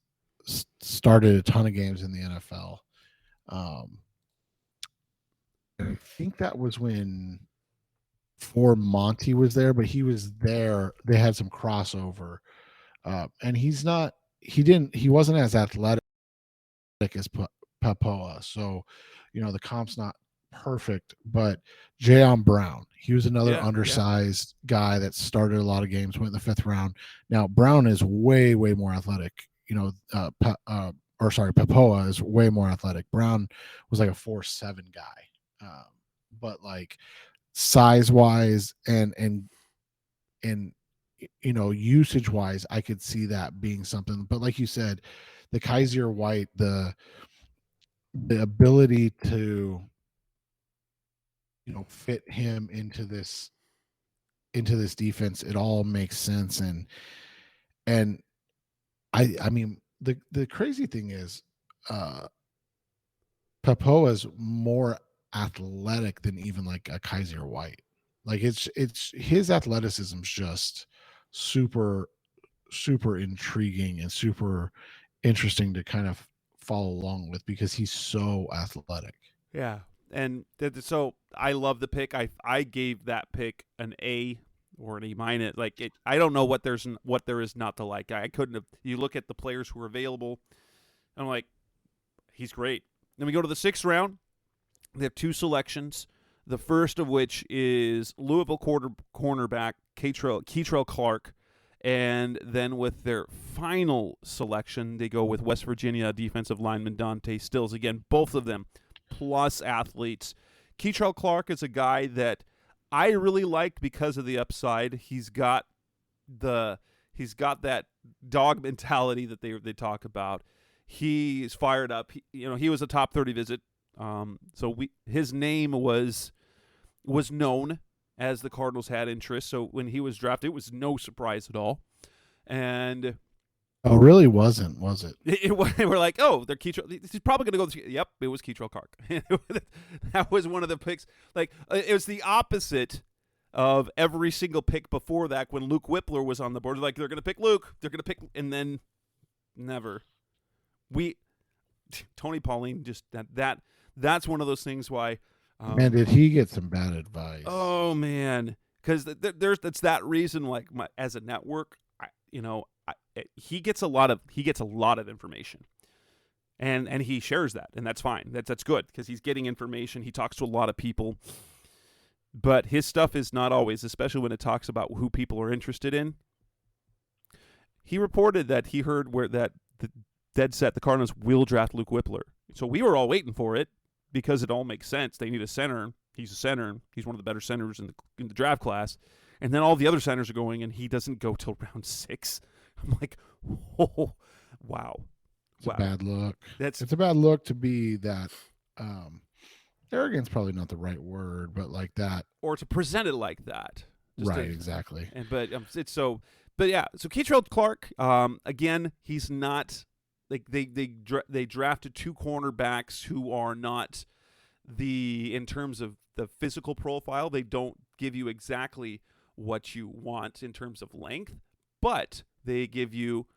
started a ton of games in the NFL. I think that was when before Monty was there, but he was there. They had some crossover, and he wasn't as athletic as Papoa. So, the comp's not perfect, but Jayon Brown, he was another Yeah, undersized guy that started a lot of games, went in the 5th round. Now, Brown is way, way more athletic. Papoa is way more athletic. Brown was like a 4'7" guy. But like size wise and usage wise, I could see that being something. But like you said, the Kaiser White, the ability to fit him into this defense, it all makes sense. And I mean, the crazy thing is, Papoa's more athletic than even like a Kaiser White. Like it's his athleticism's just super super intriguing and super interesting to kind of follow along with because he's so athletic. yeah. And so I love the pick. I gave that pick an A or an A minus. Like I don't know what there is not to like. I couldn't have. You look at the players who are available, and I'm like, he's great. Then we go to the 6th round. They have 2 selections. The first of which is Louisville cornerback Keitrell Clark. And then with their final selection, they go with West Virginia defensive lineman Dante Stills. Again, both of them plus athletes. Keitrell Clark is a guy that I really liked because of the upside. He's got that dog mentality that they talk about. He's fired up. He was a top 30 visit. His name was known as the Cardinals had interest. So when he was drafted, it was no surprise at all. And oh, really wasn't, was it? We're like, oh, they're Keitrell. He's probably going to go. Yep, it was Keitrell Clark. That was one of the picks. Like it was the opposite of every single pick before that when Luke Whippler was on the board. Like they're going to pick Luke. They're going to pick, and then never. Tony Pauline just that's one of those things why. Man, did he get some bad advice? Oh man, because that's that reason. Like as a network, he gets a lot of information, and he shares that, and that's fine. That's good because he's getting information. He talks to a lot of people, but his stuff is not always, especially when it talks about who people are interested in. He reported that he heard the dead set the Cardinals will draft Luke Whippler, so we were all waiting for it. Because it all makes sense. They need a center. He's a center. He's one of the better centers in the draft class. And then all the other centers are going, and he doesn't go till round 6. I'm like, oh, wow. It's a bad look. It's a bad look to be that. Arrogance probably not the right word, but like that, or to present it like that. Right, exactly. But yeah. So Keitrell Clark, again, he's not. Like they drafted 2 cornerbacks who are not in terms of the physical profile, they don't give you exactly what you want in terms of length, but they give you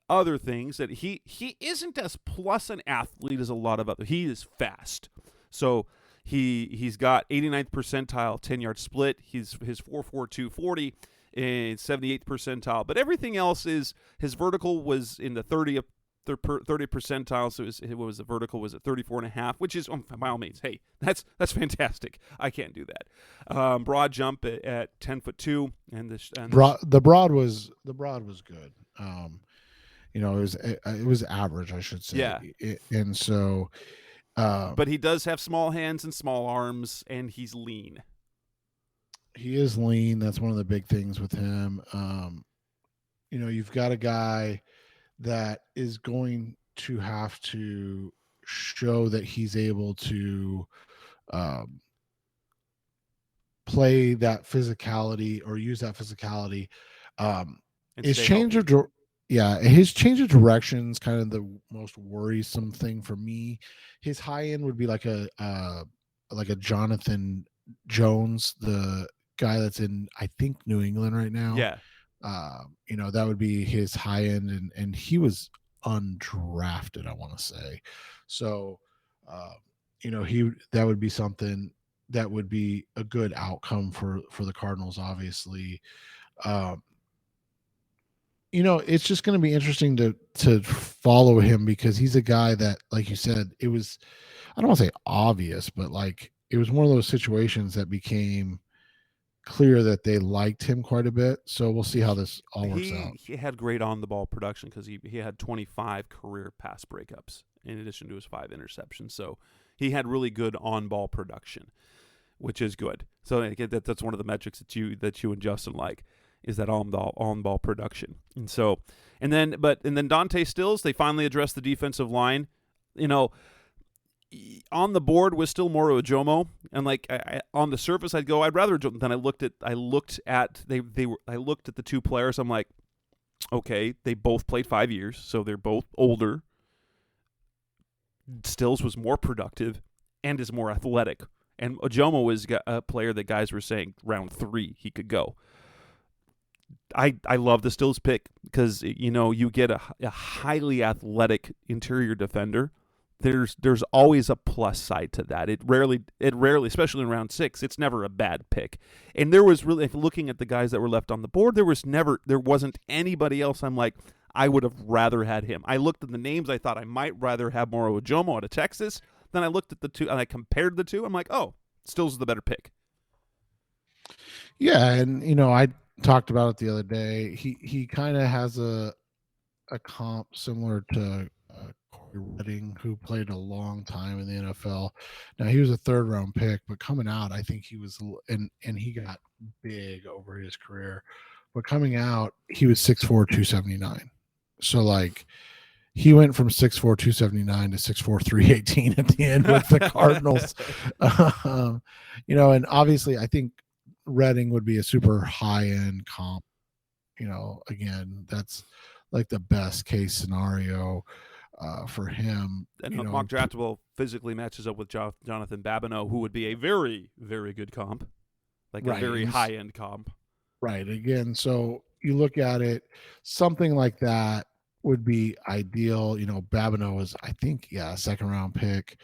other things that he isn't as plus an athlete as a lot of other. He is fast. So he's got 89th percentile 10-yard split. His 4.42 40 and 78th percentile, but everything else is his vertical was in the 30th 30 percentile, so the vertical was at 34.5, which is by all means, hey, that's fantastic. I can't do that. Broad jump at 10'2", and the broad was good. It was average, I should say. Yeah, and so, but he does have small hands and small arms, and he's lean. He is lean. That's one of the big things with him. You've got a guy that is going to have to show that he's able to um, play that physicality or use that physicality. Um, And his stay change healthy. his change of direction is kind of the most worrisome thing for me. His high end would be like a Jonathan Jones, the guy that's in I think New England right now. Yeah. That would be his high end, and he was undrafted, I want to say. So, he that would be something that would be a good outcome for the Cardinals, obviously. Um, it's just going to be interesting to follow him because he's a guy that, like you said, it was I don't want to say obvious, but like it was one of those situations that became clear that they liked him quite a bit. So we'll see how this all works out. He had great on the ball production because he had 25 career pass breakups in addition to his 5 interceptions. So he had really good on ball production, which is good. So that's one of the metrics that you and Justin like, is that on ball production. And then Dante Stills, they finally addressed the defensive line. On the board was still Moro Ojomo, and on the surface I'd rather than I looked at the two players. I'm like, okay, they both played 5 years, so they're both older. Stills was more productive and is more athletic, and Ojomo was a player that guys were saying round 3 he could go. I love the Stills pick because you get a highly athletic interior defender. There's always a plus side to that. It rarely, especially in round 6, it's never a bad pick. And there was really, if looking at the guys that were left on the board, there wasn't anybody else I'm like, I would have rather had him. I looked at the names, I thought I might rather have Moro Ojomo out of Texas. Then I looked at the two and I compared the two. I'm like, oh, Stills is the better pick. Yeah, and I talked about it the other day. He kind of has a comp similar to Corey Redding, who played a long time in the NFL. Now he was a 3rd round pick, but coming out, I think he was, and he got big over his career. But coming out, he was 6'4", 279. So like he went from 6'4", 279 to 6'4", 318 at the end with the Cardinals. And obviously I think Redding would be a super high end comp. Again, that's like the best case scenario for him. And mock draftable physically matches up with Jonathan Babineau, who would be a very, very good comp, like a very high end comp. Right. Again, so you look at it, something like that would be ideal. Babineau was, I think, a 2nd round pick.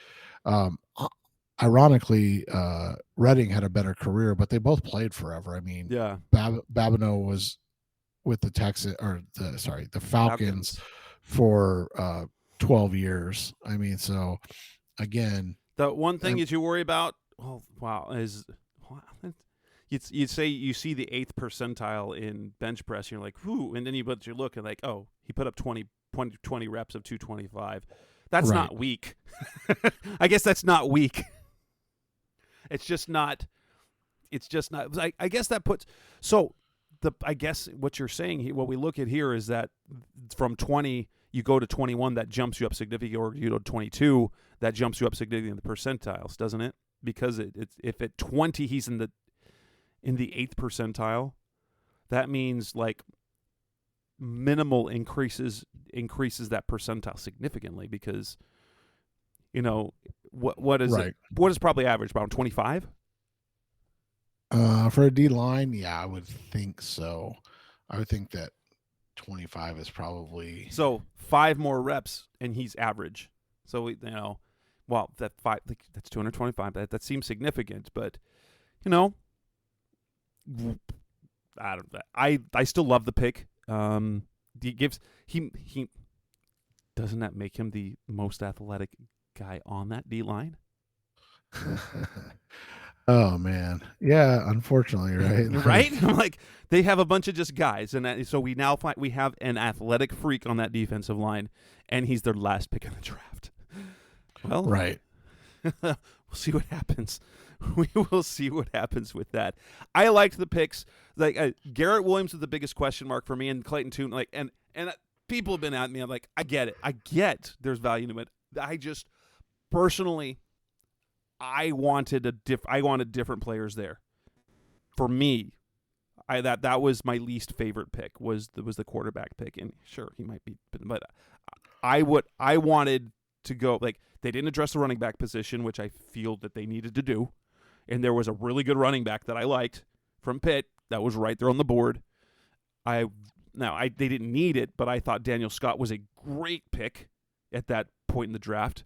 Ironically, Redding had a better career, but they both played forever. I mean, yeah, Babineau was with the Falcons for 12 years. I mean, so again, the one thing that you worry about, is you'd say you see the 8th percentile in bench press, you're like, whoo, and then you look and like, oh, he put up 20 reps of 225. That's not weak. I guess that's not weak. It's just not. I guess that puts I guess what you're saying here, what we look at here is that from 20 you go to 21, that jumps you up significantly, or you go to 22, that jumps you up significantly in the percentiles, doesn't it? Because if at 20 he's in the 8th percentile, that means like minimal increases that percentile significantly, because what is probably average, around 25? For a D line, yeah, I would think so. I would think that 25 is probably, so 5 more reps and he's average. So that's 225. That seems significant, but I still love the pick. He doesn't that make him the most athletic guy on that D line? Oh man, yeah. Unfortunately, right? Right. I'm like, they have a bunch of just guys, and so we now we have an athletic freak on that defensive line, and he's their last pick in the draft. Well, right. We'll see what happens. we will see what happens with that. I liked the picks. Like Garrett Williams is the biggest question mark for me, and Clayton Tune. Like, and people have been at me. I'm like, I get it. I get there's value in it. I just personally, I wanted different players there. For me, that was my least favorite pick was the quarterback pick, and sure he might be, but I wanted to go like they didn't address the running back position, which I feel that they needed to do, and there was a really good running back that I liked from Pitt that was right there on the board. They didn't need it, but I thought Daniel Scott was a great pick at that point in the draft.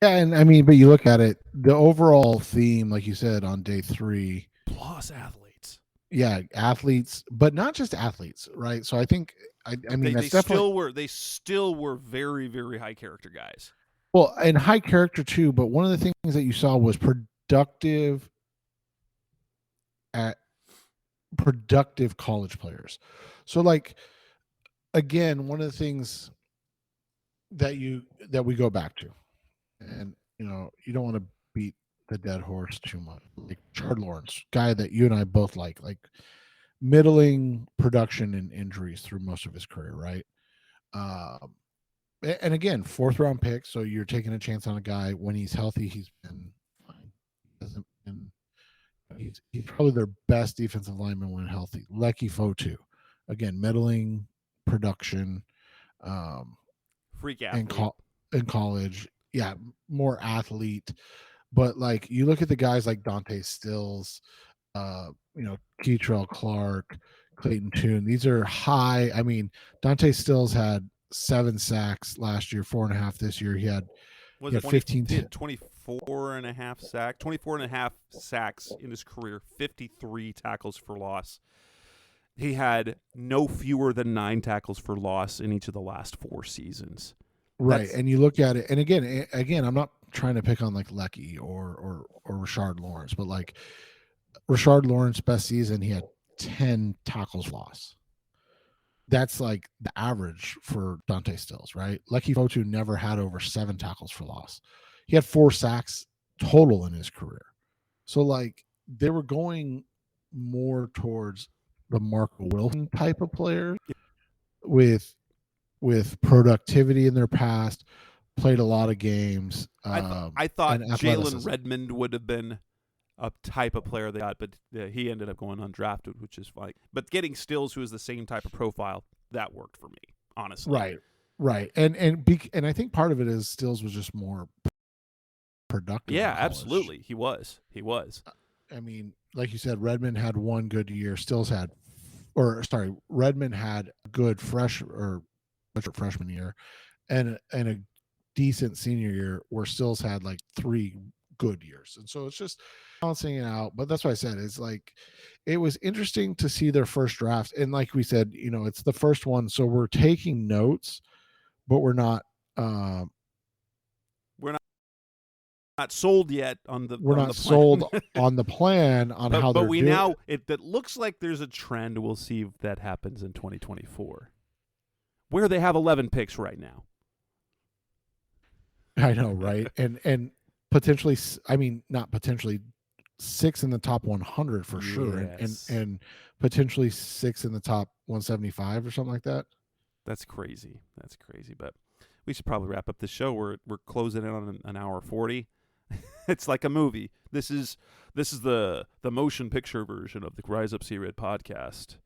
Yeah, and I mean, but you look at it, the overall theme, like you said, on day 3, plus athletes. Yeah, athletes, but not just athletes, right? So I think, I mean, that's definitely they still were very, very high character guys. Well, and high character too. But one of the things that you saw was productive college players. So, like, again, one of the things that we go back to, and you don't want to beat the dead horse too much. Like Chard Lawrence, guy that you and I both like middling production and injuries through most of his career, right? And again, 4th round pick, so you're taking a chance on a guy when he's healthy. He's been fine. He's probably their best defensive lineman when healthy. Lecky Fotu, again, middling production, freak athlete in college. Yeah, more athlete. But like you look at the guys like Dante Stills, Keitrell Clark, Clayton Tune. These are high. I mean, Dante Stills had 7 sacks last year, 4.5 this year. He had 15, 24 and a half sacks in his career, 53 tackles for loss. He had no fewer than 9 tackles for loss in each of the last 4 seasons. Right. And you look at it, and again, I'm not trying to pick on like Lecky or Rashard Lawrence, but like Rashard Lawrence best season, he had 10 tackles loss. That's like the average for Dante Stills, right? Lecky Fotu never had over 7 tackles for loss. He had 4 sacks total in his career. So like they were going more towards the Mark Wilson type of players with productivity in their past, played a lot of games. I thought Jalen Redmond would have been a type of player they got, but he ended up going undrafted, which is like. But getting Stills, who is the same type of profile, that worked for me, honestly. Right, and I think part of it is Stills was just more productive. Yeah, absolutely, he was. I mean, like you said, Redmond had 1 good year. Redmond had a good freshman year, and a decent senior year, where Stills had like 3 good years. And so it's just balancing it out. But that's what I said. It's like, it was interesting to see their first draft. And like we said, it's the first one. So we're taking notes, but we're not sold yet on the. We're not sold on the plan on how they're doing. But it looks like there's a trend. We'll see if that happens in 2024, where they have 11 picks right now. I know, right? And potentially, not potentially, 6 in the top 100 for sure, and potentially 6 in the top 175 or something like that. That's crazy. But we should probably wrap up the show. We're closing in on an hour 40. It's like a movie. This is the motion picture version of the Rise Up See Red podcast.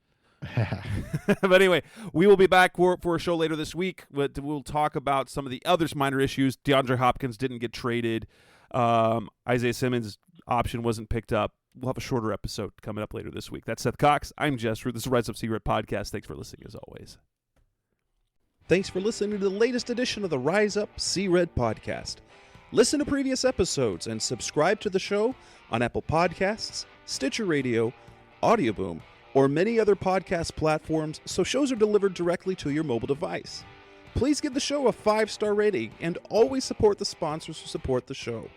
But anyway, we will be back for a show later this week. We'll talk about some of the other minor issues. DeAndre Hopkins didn't get traded. Isaiah Simmons' option wasn't picked up. We'll have a shorter episode coming up later this week. That's Seth Cox. I'm Jess Root. This is Rise Up See Red podcast. Thanks for listening as always. Thanks for listening to the latest edition of the Rise Up See Red podcast. Listen to previous episodes and subscribe to the show on Apple Podcasts, Stitcher Radio, Audioboom, or many other podcast platforms, so shows are delivered directly to your mobile device. Please give the show a 5-star rating and always support the sponsors who support the show.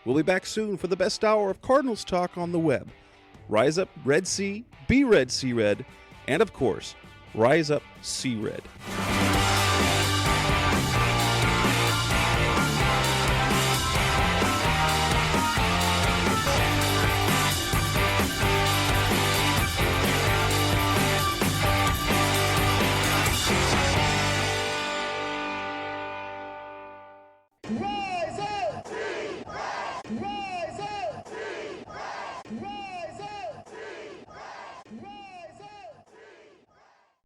We'll be back soon for the best hour of Cardinals talk on the web. Rise up, Red Sea, be Red, See Red, and of course, Rise Up, See Red. Run!